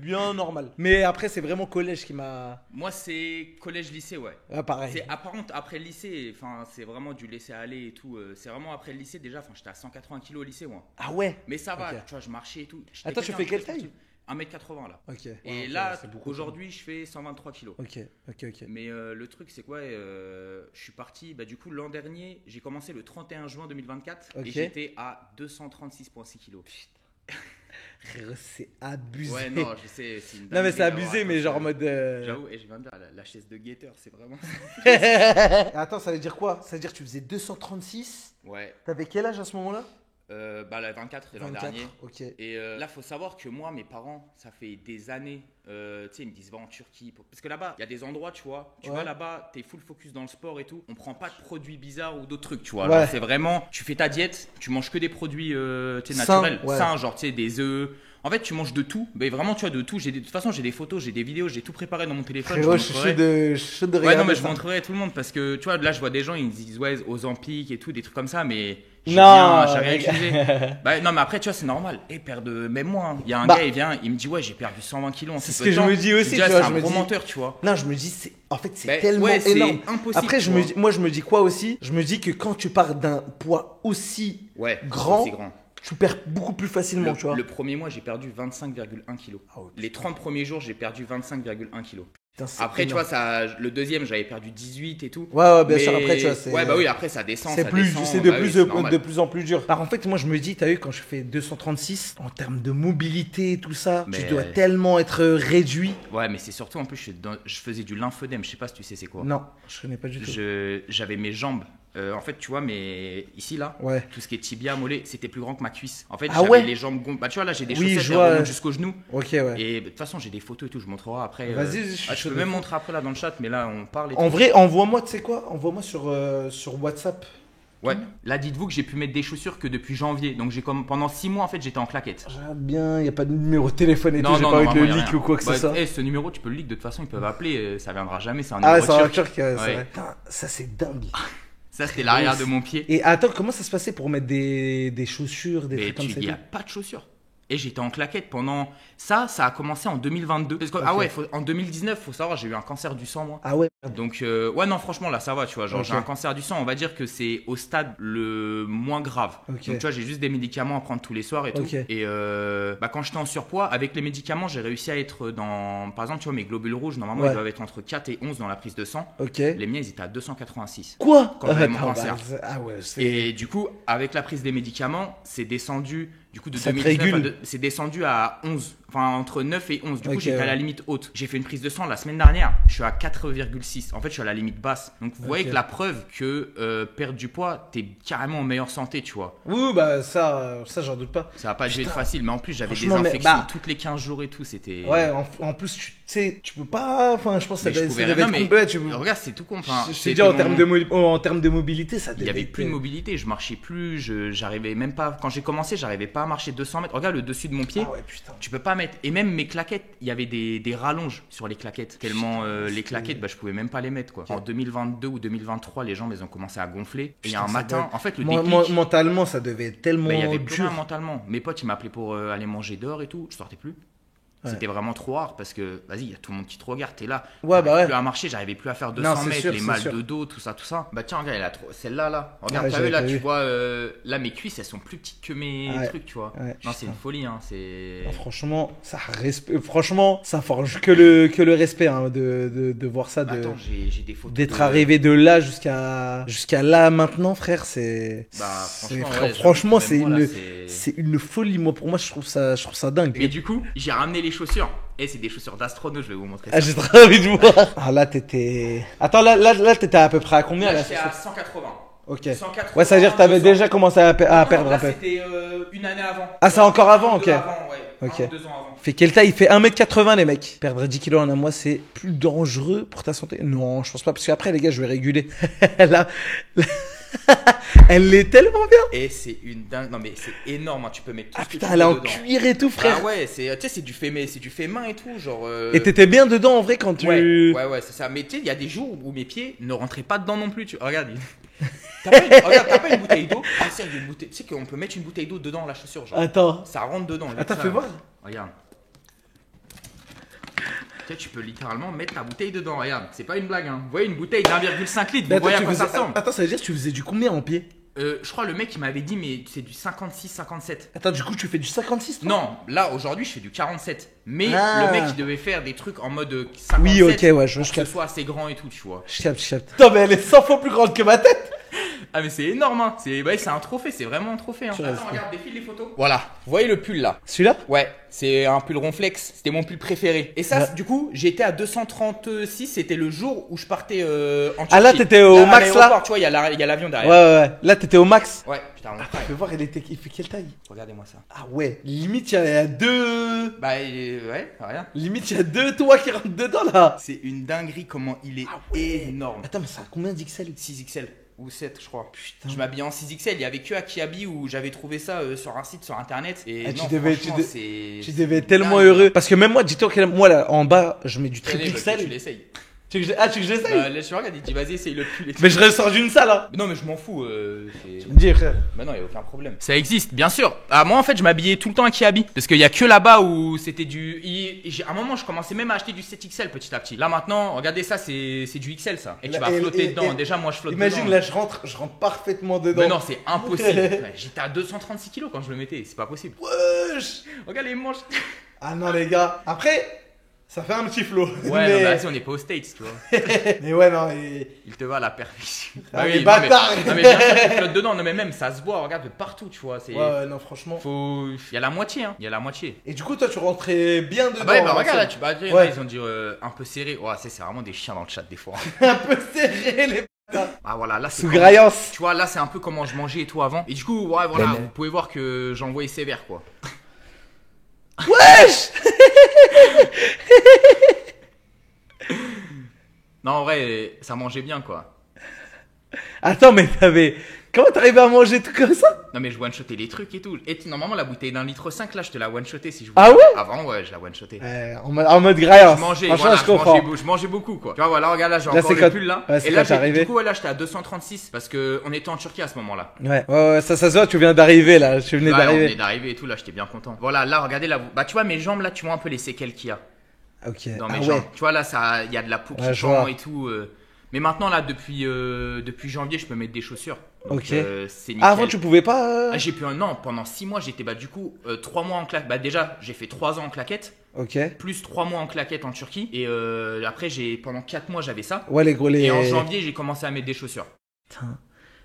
bien normal. Mais après, c'est vraiment collège qui m'a. moi, c'est collège-lycée, ouais. Ah, pareil. C'est par contre après le lycée, enfin c'est vraiment du laisser aller et tout. C'est vraiment après le lycée déjà. Enfin j'étais à 180 kg au lycée moi. Ah ouais? Mais ça va, Ok. tu vois, je marchais et tout. J'étais Attends, tu quelqu'un fais de quelle très taille? sportif. 1m80 là. Ok. Et Ouais, là, c'est beaucoup. aujourd'hui, je fais 123 kg. Ok. Mais le truc, c'est quoi je suis parti, bah, du coup, l'an dernier, j'ai commencé le 31 juin 2024 Ok. et j'étais à 236,6 kg. Frérot, c'est abusé. Ouais, non, je sais. C'est une Non, mais dinguerie c'est abusé, d'avoir mais un genre en peu- mode. J'avoue, et je viens de dire, la chaise de guetteur, c'est vraiment. Attends, ça veut dire quoi? Ça veut dire que tu faisais 236? Ouais. T'avais quel âge à ce moment-là? Bah, la 24, c'est l'an 24, dernier. ok. Et là, faut savoir que moi, mes parents, ça fait des années, tu sais, ils me disent va en Turquie. Parce que là-bas, il y a des endroits, tu vois. Tu Ouais. vas là-bas, t'es full focus dans le sport et tout. On prend pas de produits bizarres ou d'autres trucs, tu vois. Ouais. Genre, c'est vraiment, tu fais ta diète, tu manges que des produits tu sais, Sains, naturels, ouais. sains, genre, tu sais, des œufs. En fait, tu manges de tout, mais vraiment, tu vois, de tout. De toute façon, j'ai des photos, j'ai des vidéos, j'ai tout préparé dans mon téléphone. Frérot, je je vous suis montrerai. chaud de Ouais, regarder non, mais je ça. montrerai à tout le monde parce que, tu vois, là, je vois des gens, ils me disent, ouais, aux Zampic et tout, des trucs comme ça, mais. J'ai Non, j'ai rien mec. utilisé. Bah, non, mais après, tu vois, c'est normal. Et perdre, même moi, hein. Il y a un Bah. gars, il vient, il me dit, ouais, j'ai perdu 120 kilos en C'est si ce peu que de je temps. me dis aussi, Je tu ah, vois, c'est je un me gros dis- menteur, tu vois. Non, je me dis, c'est en fait, c'est Bah, tellement ouais, c'est énorme. impossible, Après, tu vois. moi, je me dis quoi aussi? Je me dis que quand tu pars d'un poids aussi Ouais, grand, c'est grand. tu perds beaucoup plus facilement, tu vois. Le premier mois, j'ai perdu 25,1 kilos. Ah ouais, Les 30 premiers jours, j'ai perdu 25,1 kilos. putain, c'est Après, tu énorme. vois, ça, le deuxième, j'avais perdu 18 et tout. Ouais, bien sûr, Mais- après, tu vois, c'est. Ouais, bah oui, après, ça descend. C'est ça plus, descend. c'est de Bah oui, plus, c'est normal. de plus en plus dur. Alors en fait, moi je me dis, t'as vu, quand je fais 236, en termes de mobilité, tout ça, tu Mais- dois tellement être réduit. Ouais, mais c'est surtout, en plus, je faisais du lymphœdème. Je sais pas si tu sais c'est quoi. Non, je connais pas du tout. J'avais mes jambes. En fait, tu vois, mais ici, là, Ouais. tout ce qui est tibia, mollet, c'était plus grand que ma cuisse. En fait, Ah j'avais ouais les jambes gonflées. Bah, tu vois, là, j'ai des Oui, chaussettes, je elles vois. remontent jusqu'au genou. Ok, ouais. Et de toute façon, j'ai des photos et tout, je montrerai après. Vas-y, je suis je chaud peux de même fou. montrer après là dans le chat, mais là, on parle et En tout. vrai, envoie-moi, tu sais quoi? Envoie-moi sur WhatsApp. Ouais. Là, dites-vous que j'ai pu mettre des chaussures que depuis janvier. Donc, pendant 6 mois, en fait, j'étais en claquettes. J'aime bien, y a pas de numéro de téléphone et tout, j'ai pas vraiment, envie de y le a leak rien. ou quoi que Bah, ce soit. ce numéro, tu peux le leak. De toute façon, ils peuvent appeler. Ça viendra jamais. C'est un Ah ouais, numéro c'est un turc. turc, c'est Ouais. vrai. Putain, ça c'est dingue. Ça, c'était l'arrière de mon pied. Et attends, comment ça se passait pour mettre des chaussures, des Mais trucs comme ça il et n'y a tout pas de chaussures. Et j'étais en claquettes pendant. Ça a commencé en 2022. Parce que, Ok. ah ouais, en 2019, faut savoir, j'ai eu un cancer du sang, moi. Ah ouais. Donc, ouais, non, franchement, là, ça va, tu vois. Genre, Ok. j'ai un cancer du sang, on va dire que c'est au stade le moins grave. Ok. Donc, tu vois, j'ai juste des médicaments à prendre tous les soirs et tout. Ok. Et quand j'étais en surpoids, avec les médicaments, j'ai réussi à être dans. Par exemple, tu vois, mes globules rouges, normalement, Ouais. ils doivent être entre 4 et 11 dans la prise de sang. Ok. Les miens, ils étaient à 286. Quoi? Quand j'avais mon Attends, cancer. ah ouais, c'est. Et du coup, avec la prise des médicaments, c'est descendu. Du coup, de Ça te 2019 à régule. c'est descendu à 11. Enfin, entre 9 et 11. Du coup, Ok, j'étais à la ouais. limite haute. J'ai fait une prise de sang la semaine dernière. Je suis à 4,6. En fait, je suis à la limite basse. Donc, vous voyez Ok. que la preuve que perdre du poids, t'es carrément en meilleure santé, tu vois. Oui, bah ça j'en doute pas. Ça va pas dû être facile. Mais en plus, j'avais des Franchement, mais- infections bah- toutes les 15 jours et tout. C'était. Ouais, en plus, tu sais, tu peux pas. Enfin, je pense que Mais ça je devait pouvais ça devait rien, être mais- complet. Tu peux. Regarde, c'est tout con. Enfin, Je te c'était dis, en mon- termes de mobilité, ça devait Il y avait être- plus de mobilité, je marchais plus, j'arrivais même pas. Quand j'ai commencé, j'arrivais pas à marcher 200 mètres. Regarde le dessus de mon pied. Ah ouais, putain. Tu peux pas mettre. Et même mes claquettes, il y avait des rallonges sur les claquettes. Tellement les claquettes, bah, je pouvais même pas les mettre quoi. En 2022 ou 2023, les jambes elles ont commencé à gonfler. Et il y a un Putain, ça doit matin, être- en fait, le déclic. Mentalement, ça devait être tellement Bah, il y avait plus dur. rien mentalement. Mes potes ils m'appelaient pour aller manger dehors et tout. Je sortais plus. Ouais. C'était vraiment trop rare parce que, vas-y, il y a tout le monde qui te regarde, t'es là. Ouais, J'arrivais bah ouais. plus à marcher, j'arrivais plus à faire 200 Non, c'est mètres, sûr, les c'est mal sûr. de dos, tout ça, tout ça. Bah tiens, regarde, elle a trop. Celle-là, là. Regarde, Ouais, t'as vu, j'avais là, pas tu vu. vois, là, mes cuisses, elles sont plus petites que mes Ouais. trucs, tu vois. Ouais, Non, c'est putain. une folie, hein. C'est. Ah, franchement, franchement, ça forge que le respect hein, de voir ça, Attends, j'ai des photos. d'être de- arrivé de là jusqu'à là maintenant, frère. C'est Bah, c'est- franchement, ouais, franchement, j'avoue que même moi, là, c'est une folie. Moi, pour moi, je trouve ça dingue. Mais du coup, j'ai ramené les chaussures. Et c'est des chaussures d'astronaute, je vais vous montrer ça. Ah, j'ai très envie de voir. Ah, là, t'étais. Attends, là, t'étais à peu près à combien Là, là j'étais à 180. Ok. 180, Ouais, ça veut dire que t'avais 200. déjà commencé à perdre là, un peu. C'était une année avant. Ah, c'est encore avant, ok. 2 avant, ouais. Ok. 1 ou 2 ans avant. Fait quelle taille? Il fait 1m80 les mecs. Perdre 10 kilos en un mois, c'est plus dangereux pour ta santé? Non, je pense pas, parce qu'après les gars, je vais réguler. là, elle l'est tellement bien. Et c'est une dingue. Non, mais c'est énorme, hein. Tu peux mettre tout Ah ce que putain, tu elle est veux en dedans. cuir et tout, frère. Ah ouais, tu sais, c'est du fait main et tout, genre. Et t'étais bien dedans en vrai quand tu. Ouais, c'est ça. Mais tu sais, il y a des jours où mes pieds ne rentraient pas dedans non plus. Regarde. T'as pas une bouteille d'eau? Ah, c'est une bouteille. Tu sais qu'on peut mettre une bouteille d'eau dedans la chaussure, genre. Attends. Ça rentre dedans. Attends, ça. fais voir. Regarde. Tu peux littéralement mettre ta bouteille dedans. Regarde, c'est pas une blague. Hein. Vous voyez une bouteille d'1,5 litre. Mais Vous voyez à tu quoi ça faisais- ressemble? Attends, ça veut dire que tu faisais du combien en pied? Je crois le mec il m'avait dit mais c'est du 56-57. Attends, du coup, tu fais du 56 toi? Non, là aujourd'hui je fais du 47. Mais Ah. le mec il devait faire des trucs en mode 57. Oui, ok, ouais, je pour que ce capte. soit assez grand et tout, tu vois. Je capte. Putain, mais elle est 100 fois plus grande que ma tête. Ah, mais c'est énorme, hein. C'est un trophée, c'est vraiment un trophée. Hein. Tu Attends, restes. regarde, défile les photos. Voilà, vous voyez le pull là? Celui-là? Ouais, c'est un pull Ronflex, c'était mon pull préféré. Et ça, du coup, j'étais à 236, c'était le jour où je partais en Turquie. Ah là, t'étais au à max là? l'aéroport, tu vois, il y a l'avion Ouais, derrière. ouais. Là, t'étais au max. Ouais, putain, mon frère. Je vais voir, il fait quelle taille? Regardez-moi ça. Ah ouais. Limite, il y a deux. Bah, ouais, regarde. Limite, il y a deux toits qui rentrent dedans là. C'est une dinguerie comment il est énorme. Attends, mais ça a combien d'XL? 6XL ou 7, je crois. Putain. Je m'habillais en 6XL. Il y avait que à Kiabi où j'avais trouvé ça sur un site sur internet. Et Ah, non, tu devais être c'est tellement dingue. heureux. Parce que même moi, dis-toi que moi là en bas, je mets du triple Tenez, bah, tu XL. l'essayes. Tu veux que j'essaye? Bah, là, je regarde, il dit vas-y, essaye le pull. Mais je ressors d'une salle hein. Non, mais je m'en fous. Tu me dis, frère. Bah non, y a aucun problème. Ça existe, bien sûr. Ah, moi en fait, je m'habillais tout le temps à Kiabi parce qu'il y a que là-bas où c'était du. À un moment, je commençais même à acheter du 7XL petit à petit. Là maintenant, regardez ça, c'est du XL ça. Et tu vas flotter dedans. Déjà, moi je flotte Imagine dedans. là, je rentre parfaitement dedans. Mais non, c'est impossible. Ouais, j'étais à 236 kilos quand je le mettais, c'est pas possible. Wesh. Regarde les manches. Ah non les gars. Après, ça fait un petit flow. Ouais, mais... non, bah si on n'est pas aux States, tu vois. mais ouais, non. Et... Il te va à la perfection. Ah, les non, bâtards. mais bien sûr, tu flottes dedans. Non, mais même ça se voit, regarde de partout, tu vois. Ouais, non, franchement. Il y a la moitié, hein. Il y a la moitié. Et du coup, toi, tu rentrais bien dedans. Ah bah, regarde là, Ouais. ils ont dit un peu serré. Ouais, c'est vraiment des chiens dans le chat des fois. un peu serré, les. Ah voilà, là c'est. Sous graillance. Tu vois, là c'est un peu comment je mangeais et tout avant. Et du coup, ouais, voilà, vous pouvez voir que j'envoyais sévère quoi. Wesh. Non, en vrai, ça mangeait bien quoi. Attends, mais comment t'arrivais à manger tout comme ça? Non, mais je one-shotais les trucs et tout. Et normalement, la bouteille d'1,5 litre là, je te la one-shotais si je voulais. Ah ouais? Avant, ouais, je la one-shotais. En mode graillance. Je mangeais, Franchement, voilà, je comprends. je mangeais beaucoup quoi. Tu vois, voilà, regarde là, j'ai Là, encore c'est le quand- pull là. ouais, c'est Et là, quand t'es arrivé. du coup, ouais, là, j'étais à 236 parce qu'on était en Turquie à ce moment là. Ouais, ça se voit, tu viens d'arriver là. Tu venais Ouais, on d'arriver. venait d'arriver et tout, là, j'étais bien content. Voilà, là, regardez là. Bah, tu vois, mes jambes là, tu vois un peu les séquelles qu'il y a Ok. dans Ah mes jambes. ouais. Tu vois, là, il y a de la peau Ouais, qui je pend vois. et tout. Mais maintenant, là, depuis janvier, je peux mettre des chaussures. Donc, Ok. c'est nickel. Ah, avant, tu pouvais pas. Ah, j'ai pu un an, pendant 6 mois, j'étais du coup 3 mois en claquette. Bah, déjà, j'ai fait 3 ans en claquette, Ok. plus 3 mois en claquette en Turquie. Et après, pendant 4 mois, j'avais ça. Ouais, les gros, les. Et en janvier, j'ai commencé à mettre des chaussures. Putain.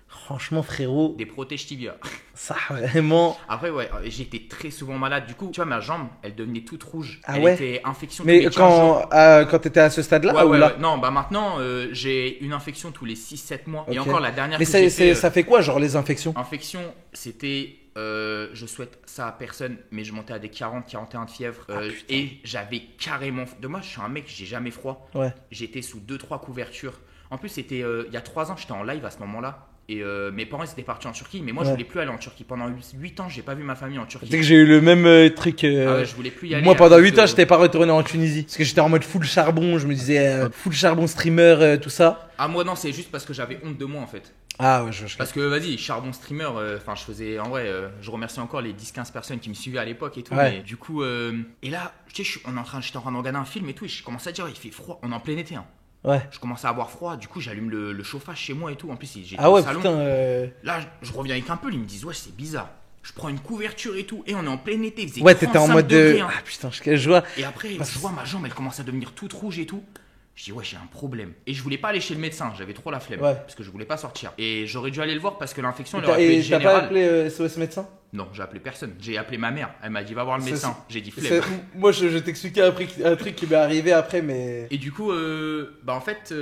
Franchement, frérot, Des protèges tibia. ça vraiment. Après, ouais, j'étais très souvent malade. Du coup, tu vois, ma jambe, elle devenait toute rouge. Ah Elle ouais. était infection tous Mais les 15 jours. quand t'étais à ce stade-là Ouais, ou ouais, là? ouais. Non, bah maintenant, j'ai une infection tous les 6-7 mois. Et Ok. encore la dernière Mais que j'ai fait, ça fait quoi, genre les infections? infection, c'était. Je souhaite ça à personne, mais je montais à des 40-41 de fièvre. Et j'avais carrément. De moi, je suis un mec, j'ai jamais froid. Ouais. J'étais sous 2-3 couvertures. En plus, c'était il y a 3 ans, j'étais en live à ce moment-là. Et mes parents ils étaient partis en Turquie, mais moi je Ouais. voulais plus aller en Turquie. Pendant 8 ans, j'ai pas vu ma famille en Turquie. Tu sais que j'ai eu le même truc. Ah ouais, je voulais plus y aller. Moi, à pendant cause 8 de- ans, j'étais pas retourné en Tunisie. Parce que j'étais en mode full charbon. Je me disais full charbon streamer, tout ça. Ah, moi non, c'est juste parce que j'avais honte de moi en fait. Ah ouais, je Parce que vas-y, charbon streamer, enfin je faisais en vrai, je remercie encore les 10-15 personnes qui me suivaient à l'époque et tout. Ouais. Mais du coup, et là, tu sais, j'étais en train de regarder un film et tout, et je commence à dire, il fait froid, on est en plein été. Hein. Ouais. Je commence à avoir froid, du coup j'allume le chauffage chez moi et tout. En plus, j'étais Ah ouais, au salon. putain. Là, je reviens avec un peu, ils me disent, ouais, c'est bizarre. Je prends une couverture et tout, et on est en plein été. Il faisait Ouais, t'étais en 35 mode degrés, hein. Ah putain, je vois. Et après, je vois ma jambe, elle commence à devenir toute rouge et tout. Je dis, ouais, j'ai un problème. Et je voulais pas aller chez le médecin, j'avais trop la flemme. Ouais. Parce que je voulais pas sortir. Et j'aurais dû aller le voir parce que l'infection, elle Et aurait pu être t'as pas générale. appelé SOS médecin? Non, j'ai appelé personne. J'ai appelé ma mère. Elle m'a dit, va voir le Ça, médecin. J'ai dit, C'est- flemme. Moi, je t'expliquais un truc qui m'est arrivé après, mais. Et du coup, bah en fait,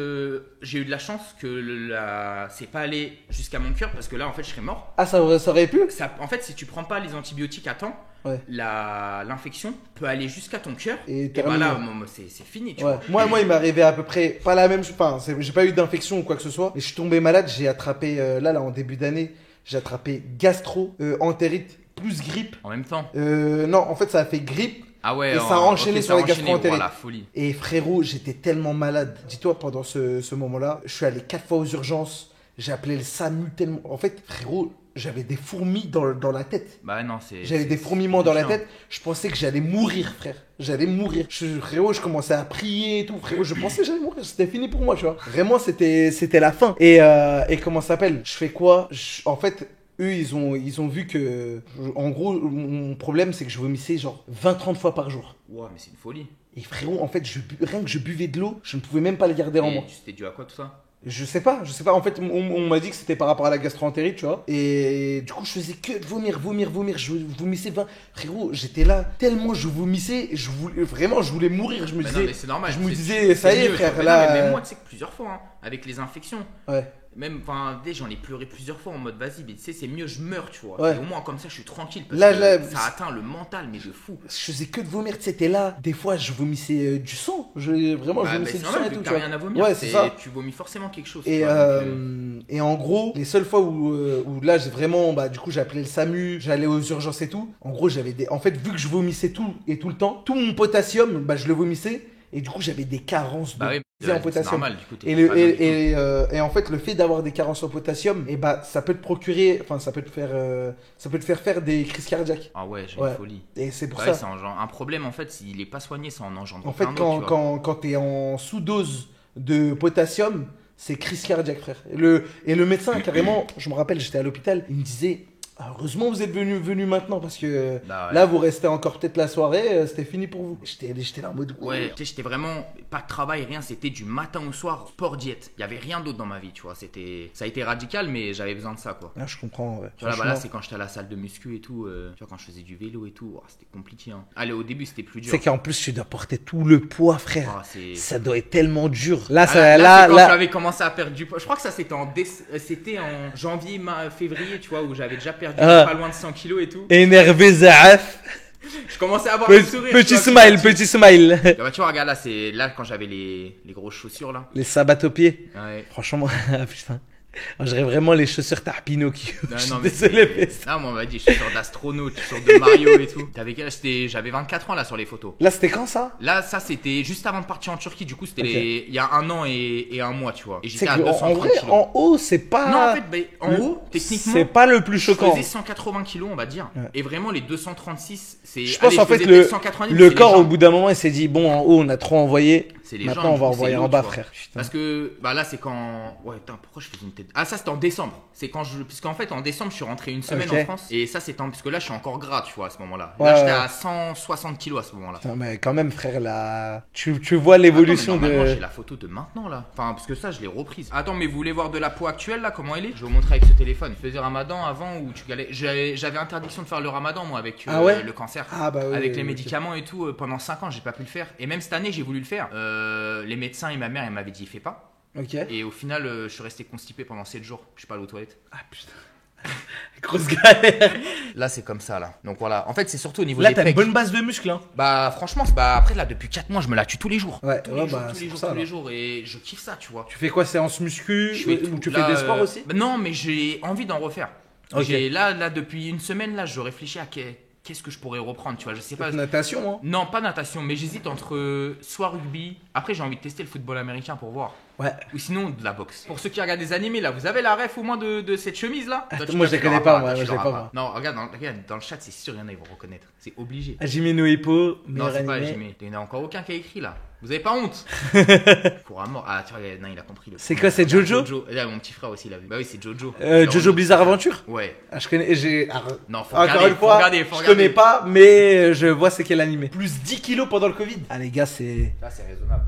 j'ai eu de la chance que c'est pas allé jusqu'à mon cœur parce que là, en fait, je serais mort. Ah, ça aurait pu? En fait, si tu prends pas les antibiotiques à temps, Ouais. l'infection peut aller jusqu'à ton cœur. Et Et bah terminé. là, c'est fini, tu Ouais. vois. Moi, il m'est arrivé à peu près pas la même chose. Enfin, j'ai pas eu d'infection ou quoi que ce soit. Mais je suis tombé malade. J'ai attrapé, là, en début d'année, j'ai attrapé gastro, entérite, plus grippe. En même temps. Non, en fait, ça a fait grippe. Ah ouais. Et ça a enchaîné ok, sur les ça a enchaîné. gastro-entérites. Voilà, folie. Et frérot, j'étais tellement malade. Dis-toi, pendant ce moment-là, je suis allé 4 fois aux urgences. J'ai appelé le SAMU tellement. En fait, frérot, j'avais des fourmis dans la tête. Bah non, c'est. J'avais des fourmillements dans la tête. Je pensais que j'allais mourir, frère. J'allais mourir. Frérot, je commençais à prier et tout. Frérot, je pensais que j'allais mourir. C'était fini pour moi, tu vois. Vraiment, c'était la fin. Et comment ça s'appelle? Je fais quoi? En fait, eux, ils ont vu que. En gros, mon problème, c'est que je vomissais genre 20-30 fois par jour. Ouais, mais c'est une folie. Et frérot, en fait, rien que je buvais de l'eau, je ne pouvais même pas le garder en Et moi. c'était dû à quoi tout ça? Je sais pas. En fait, on m'a dit que c'était par rapport à la gastro-entérite, tu vois. Et du coup, je faisais que de vomir. Je vomissais 20. Frérot, j'étais là tellement je vomissais. Je voulais mourir. Je me disais. Non, mais c'est normal. Je me disais, ça y est, frère. Là. Mais moi, tu sais que plusieurs fois, hein, avec les infections. Ouais. Même, enfin, j'en ai pleuré plusieurs fois en mode vas-y, mais tu sais, c'est mieux, je meurs, tu vois. Ouais. Et au moins, comme ça, je suis tranquille. Parce que ça atteint le mental, mais de fou. Je faisais que de vomir, tu sais, t'es là. Des fois, je vomissais du sang. Je vomissais du sang et tout. T'as rien à vomir. Ouais, c'est ça. Tu vomis forcément quelque chose. Et en gros, les seules fois où là, j'ai vraiment, du coup, j'ai appelé le SAMU, j'allais aux urgences et tout. En gros, en fait, vu que je vomissais tout et tout le temps, tout mon potassium, je le vomissais. Et du coup, j'avais des carences en potassium. Normal, du coup, et en fait, le fait d'avoir des carences en potassium, ça peut te procurer, enfin, ça peut te faire des crises cardiaques. Ah ouais, j'ai une folie. Et c'est pour ça. C'est un problème, en fait, s'il est pas soigné, ça en engendre. En fait, quand t'es en sous-dose de potassium, c'est crise cardiaque, frère. Et le médecin, carrément, je me rappelle, j'étais à l'hôpital, il me disait... Heureusement vous êtes venu maintenant parce que là vous restez encore peut-être la soirée, c'était fini pour vous. J'étais là en mode ouais, tu sais, j'étais vraiment pas de travail, rien, c'était du matin au soir, sport diète. Il y avait rien d'autre dans ma vie, tu vois, ça a été radical mais j'avais besoin de ça quoi. Ah, je comprends, ouais. Tu vois, là c'est quand j'étais à la salle de muscu et tout, tu vois, quand je faisais du vélo et tout, c'était compliqué hein. Allez, au début c'était plus dur. C'est qu'en plus tu dois porter tout le poids, frère. Ça doit être tellement dur. Là quand j'avais commencé à perdre du poids, je crois que ça c'était en janvier, février, tu vois, où j'avais déjà perdu pas loin de 100 kilos et tout. Énervé Zaaf. Je commençais à avoir un sourire. Petit smile. Bah, tu vois, regarde là, c'est là quand j'avais les grosses chaussures là. Les sabates aux pieds. Ouais. Franchement, putain. On dirait vraiment les chaussures Pinocchio. Non, désolé, mais non, moi on m'a dit chaussures d'astronaute, chaussures de Mario et tout. J'avais 24 ans là sur les photos. Là, c'était quand ça? Là, ça c'était juste avant de partir en Turquie. Du coup, c'était il y a 1 an et 1 mois, tu vois. Et j'étais à 230 en vrai, kilos. En haut, c'est pas. Non, en fait, en haut, techniquement, c'est pas le plus choquant. Je faisais 180 kilos, on va dire. Ouais. Et vraiment, les 236, c'est. Je pense en fait le corps au bout d'un moment, il s'est dit bon, en haut, on a trop envoyé. Maintenant, on va envoyer en bas, frère. Putain. Parce que là, c'est quand. Ouais, putain, pourquoi je faisais une tête. Ah, ça, c'était en décembre. C'est quand puisqu'en fait, en décembre, je suis rentré une semaine en France. Et ça, c'était parce que là, je suis encore gras, tu vois, à ce moment-là. Là, j'étais à 160 kilos à ce moment-là. Putain, mais quand même, frère, là. Tu vois l'évolution de. J'ai la photo de maintenant, là. Enfin, parce que ça, je l'ai reprise. Attends, mais vous voulez voir de la peau actuelle, là, comment elle est? Je vais vous montrer avec ce téléphone. Je faisais Ramadan avant où tu galais. J'avais interdiction de faire le Ramadan, moi, avec le cancer. Ah, bah oui. Avec les médicaments et tout. Pendant 5 ans, j'ai pas pu le faire. Et même cette année, j'ai voulu le faire. Les médecins et ma mère, elle m'avait dit fais pas. Ok. Et au final, je suis resté constipé pendant 7 jours. Je suis pas allé aux toilettes. Ah putain. Grosse galère. Là, c'est comme ça, là. Donc voilà. En fait, c'est surtout au niveau des pecs. Là, t'as une bonne base de muscles, hein. Bah, franchement, après, là, depuis 4 mois, je me la tue tous les jours. Ouais, tous les jours. Et je kiffe ça, tu vois. Tu fais quoi, séance muscu? Ou tu fais des sports aussi? Non, mais j'ai envie d'en refaire. Okay. Là, depuis une semaine, là, je réfléchis à qu'est-ce que je pourrais reprendre, tu vois, je sais pas. Natation, hein? Non, pas natation, mais j'hésite entre soit rugby. Après, j'ai envie de tester le football américain pour voir. Ouais. Ou sinon de la boxe. Pour ceux qui regardent des animés, là, vous avez la ref au moins de cette chemise là? Moi, je la connais pas, moi, je l'ai pas. Non, regarde dans le chat, c'est sûr, il y en a, ils vont reconnaître. C'est obligé. Hajime no Ippo, non, c'est pas Hajime. Il n'y en a encore aucun qui a écrit là. Vous avez pas honte? Pour un mort. Ah, tu vois, non, il a compris. C'est quoi, c'est Jojo? Là, mon petit frère aussi l'a vu. Bah oui, c'est Jojo. Jojo Blizzard Adventure? Ouais. Ah, je connais. Non, faut encore une fois, je connais pas, mais je vois c'est quel animé. Plus 10 kilos pendant le Covid. Ah, les gars, c'est. Là, c'est raisonnable.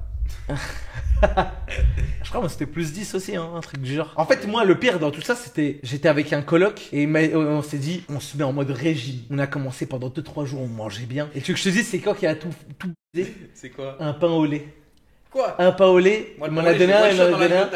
Je crois que c'était plus 10 aussi, hein, un truc du genre. En fait, moi, le pire dans tout ça, c'était. J'étais avec un coloc et on s'est dit, on se met en mode régime. On a commencé pendant 2-3 jours, on mangeait bien. Et tu veux que je te dise, c'est quoi qui a tout C'est quoi? Un pain au lait. Quoi? Un pain au lait, il m'en a donné un, il m'en a donné un.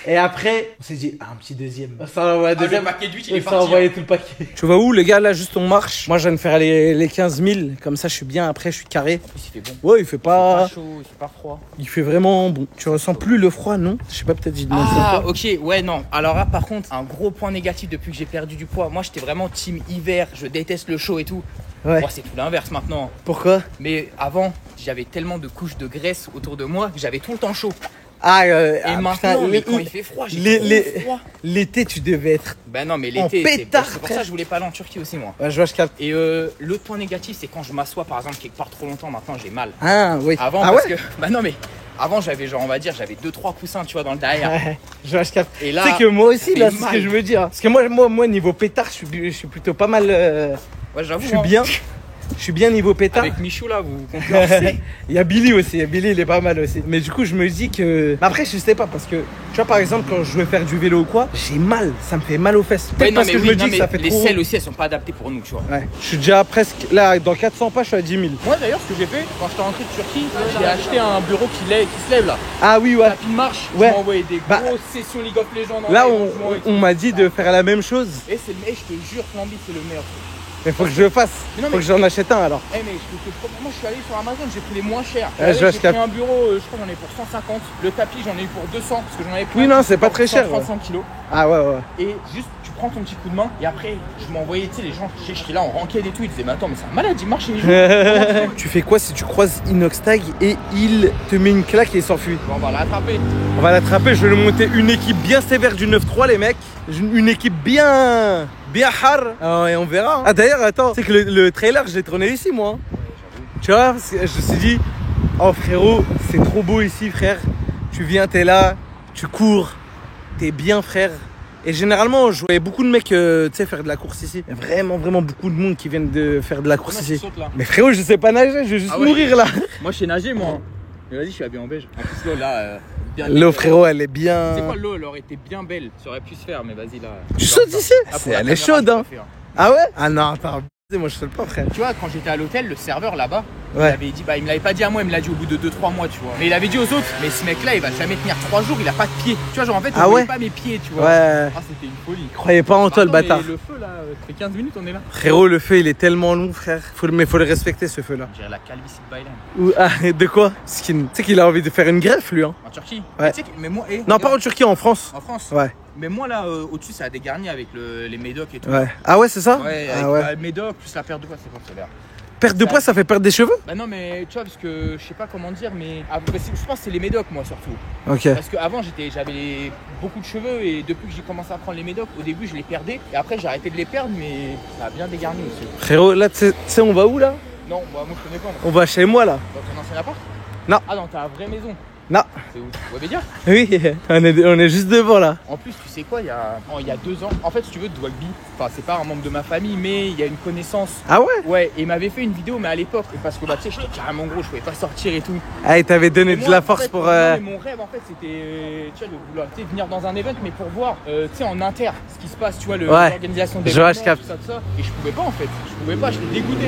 Et après, on s'est dit, un petit deuxième. Ça envoie deuxième. Le paquet d'huile, il est parti. Ça envoyait tout le paquet. Tu vois où, les gars? Là, juste on marche. Moi, je viens de faire les 15 000. Comme ça, je suis bien. Après, je suis carré. Il fait bon. Ouais, il fait pas. Il fait pas chaud, il fait pas froid. Il fait vraiment bon. Tu ressens plus le froid, non? Je sais pas, peut-être j'ai demandé ça. Ah, ok, ouais, non. Alors là, par contre, un gros point négatif depuis que j'ai perdu du poids. Moi, j'étais vraiment team hiver. Je déteste le chaud et tout. Ouais. Moi, c'est tout l'inverse maintenant. Pourquoi? Mais avant, j'avais tellement de couches de graisse autour de moi que j'avais tout le temps chaud. Et maintenant, quand il fait froid, froid. L'été, tu devais être. Ben non, mais l'été, c'est pour ça que je voulais pas aller en Turquie aussi, moi. Ouais, je vois, je capte. Et l'autre point négatif, c'est quand je m'assois, par exemple, quelque part trop longtemps, maintenant, j'ai mal. Ah, oui. Avant, parce que. Bah non, mais. Avant, j'avais genre, on va dire, j'avais 2-3 coussins, tu vois, dans le derrière. Ouais, je vois, je capte. Et là. Tu sais que moi aussi, là, c'est ce que je veux dire. Parce que moi niveau pétard, je suis plutôt pas mal. Ouais, j'avoue. Je suis bien. Je suis bien niveau pétard. Avec Michou là, vous concurrencez. Il y a Billy aussi, Billy il est pas mal aussi. Mais du coup je me dis que... Après je sais pas parce que, tu vois par exemple quand je veux faire du vélo ou quoi, j'ai mal, ça me fait mal aux fesses. Peut-être parce que je me dis que ça fait les trop... selles aussi elles sont pas adaptées pour nous, tu vois. Ouais, je suis déjà presque, là dans 400 pas je suis à 10 000. Moi d'ailleurs ce que j'ai fait, quand j'étais rentré de Turquie, j'ai acheté un bureau qui se lève là. Ah oui ouais. Tapis de marche, Ouais. je m'envoyais des grosses sessions League of Legends. Là on m'a dit de faire la même chose. Et c'est le meilleur, je te jure, Flamby c'est le meilleur. Mais faut que je le fasse, Mais non, faut que j'en achète un alors. Eh mais moi je suis allé sur Amazon, j'ai pris les moins chers. Ouais, J'ai pris un bureau, je crois que j'en ai pour 150. Le tapis j'en ai eu pour 200 parce que j'en avais pris. Oui non c'est pas très cher. 35 kilos. Ah ouais. Et juste tu prends ton petit coup de main et après je m'envoyais, tu sais, les gens, j'étais là en ranked et tout, ils disaient mais attends mais c'est un malade, il marche et il joue. Tu fais quoi si tu croises Inoxtag et il te met une claque et il s'enfuit? Bon, on va l'attraper. On va l'attraper, je vais lui monter une équipe bien sévère du 9-3 les mecs. Une équipe bien hard. Et on verra. Ah d'ailleurs attends, c'est que le trailer je l'ai tourné ici moi. Tu vois, parce que je me suis dit, oh frérot, c'est trop beau ici frère. Tu viens, t'es là, tu cours, t'es bien frère. Et généralement, je voyais beaucoup de mecs tu sais, faire de la course ici. Il y a vraiment beaucoup de monde qui viennent de faire de la course ici. Mais frérot, je sais pas nager, je vais juste mourir là. Moi je sais nager moi. Mais vas-y, je suis habillé en beige. En plus l'eau là, bien l'eau frérot, elle est bien... C'est quoi l'eau, elle aurait été bien belle. Ça aurait pu se faire, mais vas-y là. Tu sautes ici? Elle est chaude hein. Ah ouais? Ah non, attends, moi je saute pas frère. Tu vois, quand j'étais à l'hôtel, le serveur là-bas, ouais. il avait dit, bah il me l'avait pas dit à moi, il me l'a dit au bout de 2-3 mois, tu vois. Mais il avait dit aux autres, mais ce mec là, il va jamais tenir 3 jours, il a pas de pied. Tu vois, genre en fait, il voyait pas mes pieds, tu vois. Ouais. Ah, c'était une folie. Il croyait pas en toi le bâtard. Le feu là, ça fait 15 minutes, on est là. Frérot, le feu il est tellement long, frère. Mais faut le respecter ce feu là. On dirait la calvitie de Baylan. Ah, de quoi? Tu sais qu'il a envie de faire une greffe lui hein. En Turquie? Ouais. Mais moi, non, pas en Turquie, en France. En France? Ouais. Mais moi là, au-dessus, ça a dégarni avec les médocs et tout. Ouais. Ah ouais, c'est ça? Ouais, ah avec ouais. médoc plus la perte de poids, c'est bon, c'est l'air. Perte de poids, ça fait perdre des cheveux? Bah non, mais tu vois, parce que je sais pas comment dire, mais je pense que c'est les médocs, moi surtout. Ok. Parce qu'avant, j'avais beaucoup de cheveux et depuis que j'ai commencé à prendre les médocs, au début, je les perdais et après, j'ai arrêté de les perdre, mais ça a bien dégarni aussi. Frérot, là, tu sais, on va où là? Non, bah moi je connais pas. Moi. On va chez moi là. Dans ton ancien appart? Non. Ah, dans ta vraie maison? Non. C'est où? Webedia? Oui, on est juste devant là. En plus, tu sais quoi, il y a 2 ans, en fait, si tu veux, Dwagby, enfin, c'est pas un membre de ma famille, mais il y a une connaissance. Ah ouais? Ouais, et il m'avait fait une vidéo, mais à l'époque, parce que bah, tu sais, j'étais carrément gros, je pouvais pas sortir et tout. Ah, il t'avait donné de la force en fait, pour. Non, mais mon rêve, en fait, c'était, tu vois, de vouloir venir dans un event, mais pour voir, tu sais, en inter, ce qui se passe, tu vois, l'organisation des événements, tout ça. Et je pouvais pas, en fait. Je pouvais pas, j'étais dégoûté.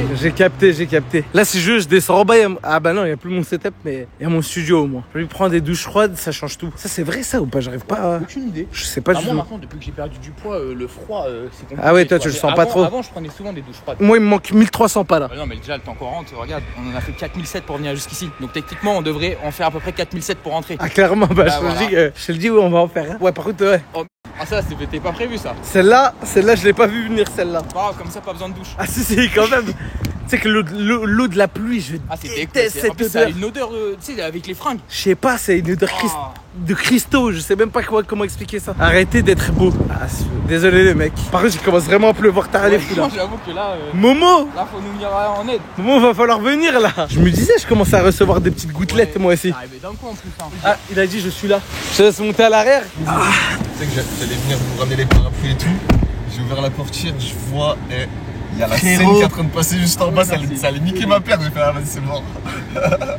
J'ai capté. Là, si je descends en bas, ah bah non, il y a plus mon setup, mais il y a mon studio au moins. Je lui prends des douches froides, ça change tout. Ça, c'est vrai ça ou pas? J'arrive pas à. Aucune idée. Je sais pas du moi, tout. maintenant, depuis que j'ai perdu du poids, le froid, c'est compliqué. Ah ouais, toi, tu le sens pas trop. Avant, je prenais souvent des douches froides. Moi, il me manque 1300 pas là. Non, mais déjà, le temps qu'on rentre, regarde, on en a fait 4007 pour venir jusqu'ici. Donc, techniquement, on devrait en faire à peu près 4007 pour rentrer. Ah, clairement, bah, je te le dis où on va en faire. Hein. Ouais, par contre, ouais. Oh, ah, ça, c'était pas prévu ça. Celle-là, je l'ai pas vu venir, celle-là. Ah, comme ça, pas besoin de douche. Ah, si, quand même. Tu sais que l'eau de la pluie, je déteste cette odeur. Ça a une odeur, tu sais, avec les fringues. Je sais pas, c'est une odeur de cristaux. Je sais même pas comment expliquer ça. Arrêtez d'être beau. Ah, désolé les mecs. Par contre, il commence vraiment à pleuvoir tard les fous là. J'avoue que là. Momo. Là, faut nous venir en aide. Momo, va falloir venir là. Je me disais, je commence à recevoir des petites gouttelettes moi aussi. D'un coup en plus. Hein. Ah, il a dit, je suis là. Je te laisse monter à l'arrière. Tu sais que j'allais venir vous ramener les parapluies et tout. J'ai ouvert la portière, je vois. Il y a la scène qui est en train de passer juste en bas, ça allait niquer ma paire. J'ai fait, ah vas-y, c'est mort.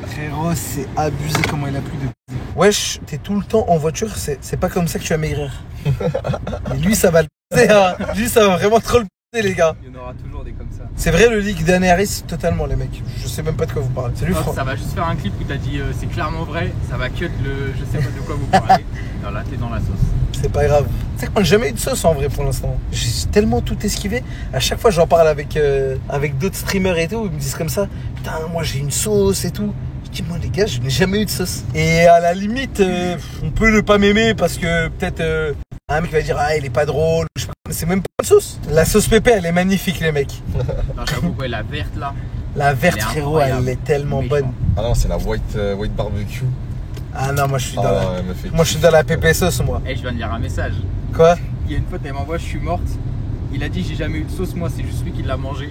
Frérot, c'est abusé comment il a plu de. Wesh, t'es tout le temps en voiture, c'est pas comme ça que tu vas maigrir. Et lui, ça va le p***er, hein. Lui, ça va vraiment trop le p***er, les gars. Il y en aura toujours des comme ça. C'est vrai, le leak d'Aneris, totalement, les mecs. Je sais même pas de quoi vous parlez. Salut, Franck. Ça va juste faire un clip où t'as dit c'est clairement vrai. Ça va cut le. Je sais pas de quoi vous parlez. Non, là, t'es dans la sauce. C'est pas grave. Tu sais que moi j'ai jamais eu de sauce en vrai pour l'instant. J'ai tellement tout esquivé. À chaque fois j'en parle avec d'autres streamers et tout, ils me disent comme ça. Putain, moi j'ai une sauce et tout. Je dis moi les gars, je n'ai jamais eu de sauce. Et à la limite, on peut ne pas m'aimer parce que peut-être un mec va dire ah il est pas drôle. C'est même pas de sauce. La sauce pépé elle est magnifique les mecs. Non, j'avoue ouais, la verte là. La verte frérot, elle est tellement bonne. Ah non, c'est la white barbecue. Ah non, moi je suis dans la pépé sauce moi. Eh, je viens de lire un message. Quoi? Il y a une pote, elle m'envoie, je suis morte. Il a dit j'ai jamais eu de sauce, moi c'est juste lui qui l'a mangé.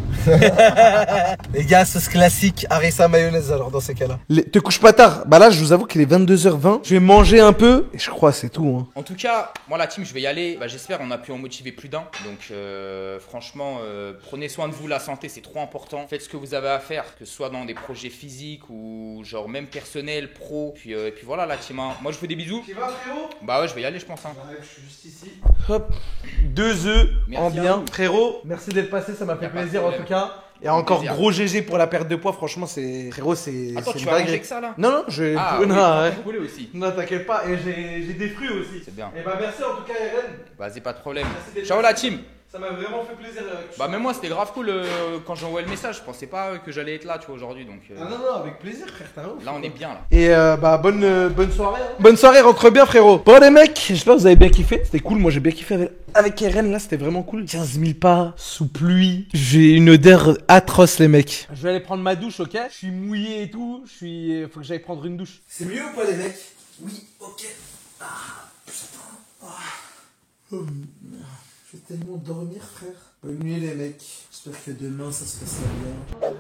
Les gars, sauce classique, harissa mayonnaise alors dans ces cas-là. Te couche pas tard. Bah là, je vous avoue qu'il est 22h20. Je vais manger un peu et je crois que c'est tout. Hein. En tout cas, moi la team, je vais y aller. Bah, j'espère on a pu en motiver plus d'un. Donc franchement, prenez soin de vous, la santé c'est trop important. Faites ce que vous avez à faire, que ce soit dans des projets physiques ou genre même personnel, pro. Puis voilà la team. Hein. Moi je vous fais des bisous. Tu vas frérot? Bah ouais, je vais y aller je pense. Hein. Je suis juste ici. Hop, 2 œufs en bien. Frérot, merci d'être passé, ça m'a fait plaisir en tout cas. Et encore plaisir. Gros GG pour la perte de poids, franchement c'est... Frérot c'est... Attends, tu vas manger que ça là? Non, non, je... Ah, non, oui, ouais. Aussi. Non, t'inquiète pas, et j'ai des fruits aussi. C'est bien. Et bah merci en tout cas Eren. Vas-y, pas de problème. Ciao la team. Ça m'a vraiment fait plaisir. Bah même moi c'était grave cool quand j'ai envoyé le message, je pensais pas que j'allais être là tu vois aujourd'hui donc. Ah non, avec plaisir frère, t'as ouf. Là on est bien là. Et bah bonne soirée. Hein. Bonne soirée, rentre bien frérot. Bon les mecs, j'espère que vous avez bien kiffé. C'était cool, moi j'ai bien kiffé avec Eren là, c'était vraiment cool. 15 000 pas, sous pluie. J'ai une odeur atroce les mecs. Je vais aller prendre ma douche, ok? Je suis mouillé et tout, faut que j'aille prendre une douche. C'est mieux ou pas les mecs? Oui, ok. Ah, putain. Oh, je vais tellement dormir frère. Bonne nuit les mecs, j'espère que demain ça se passera bien.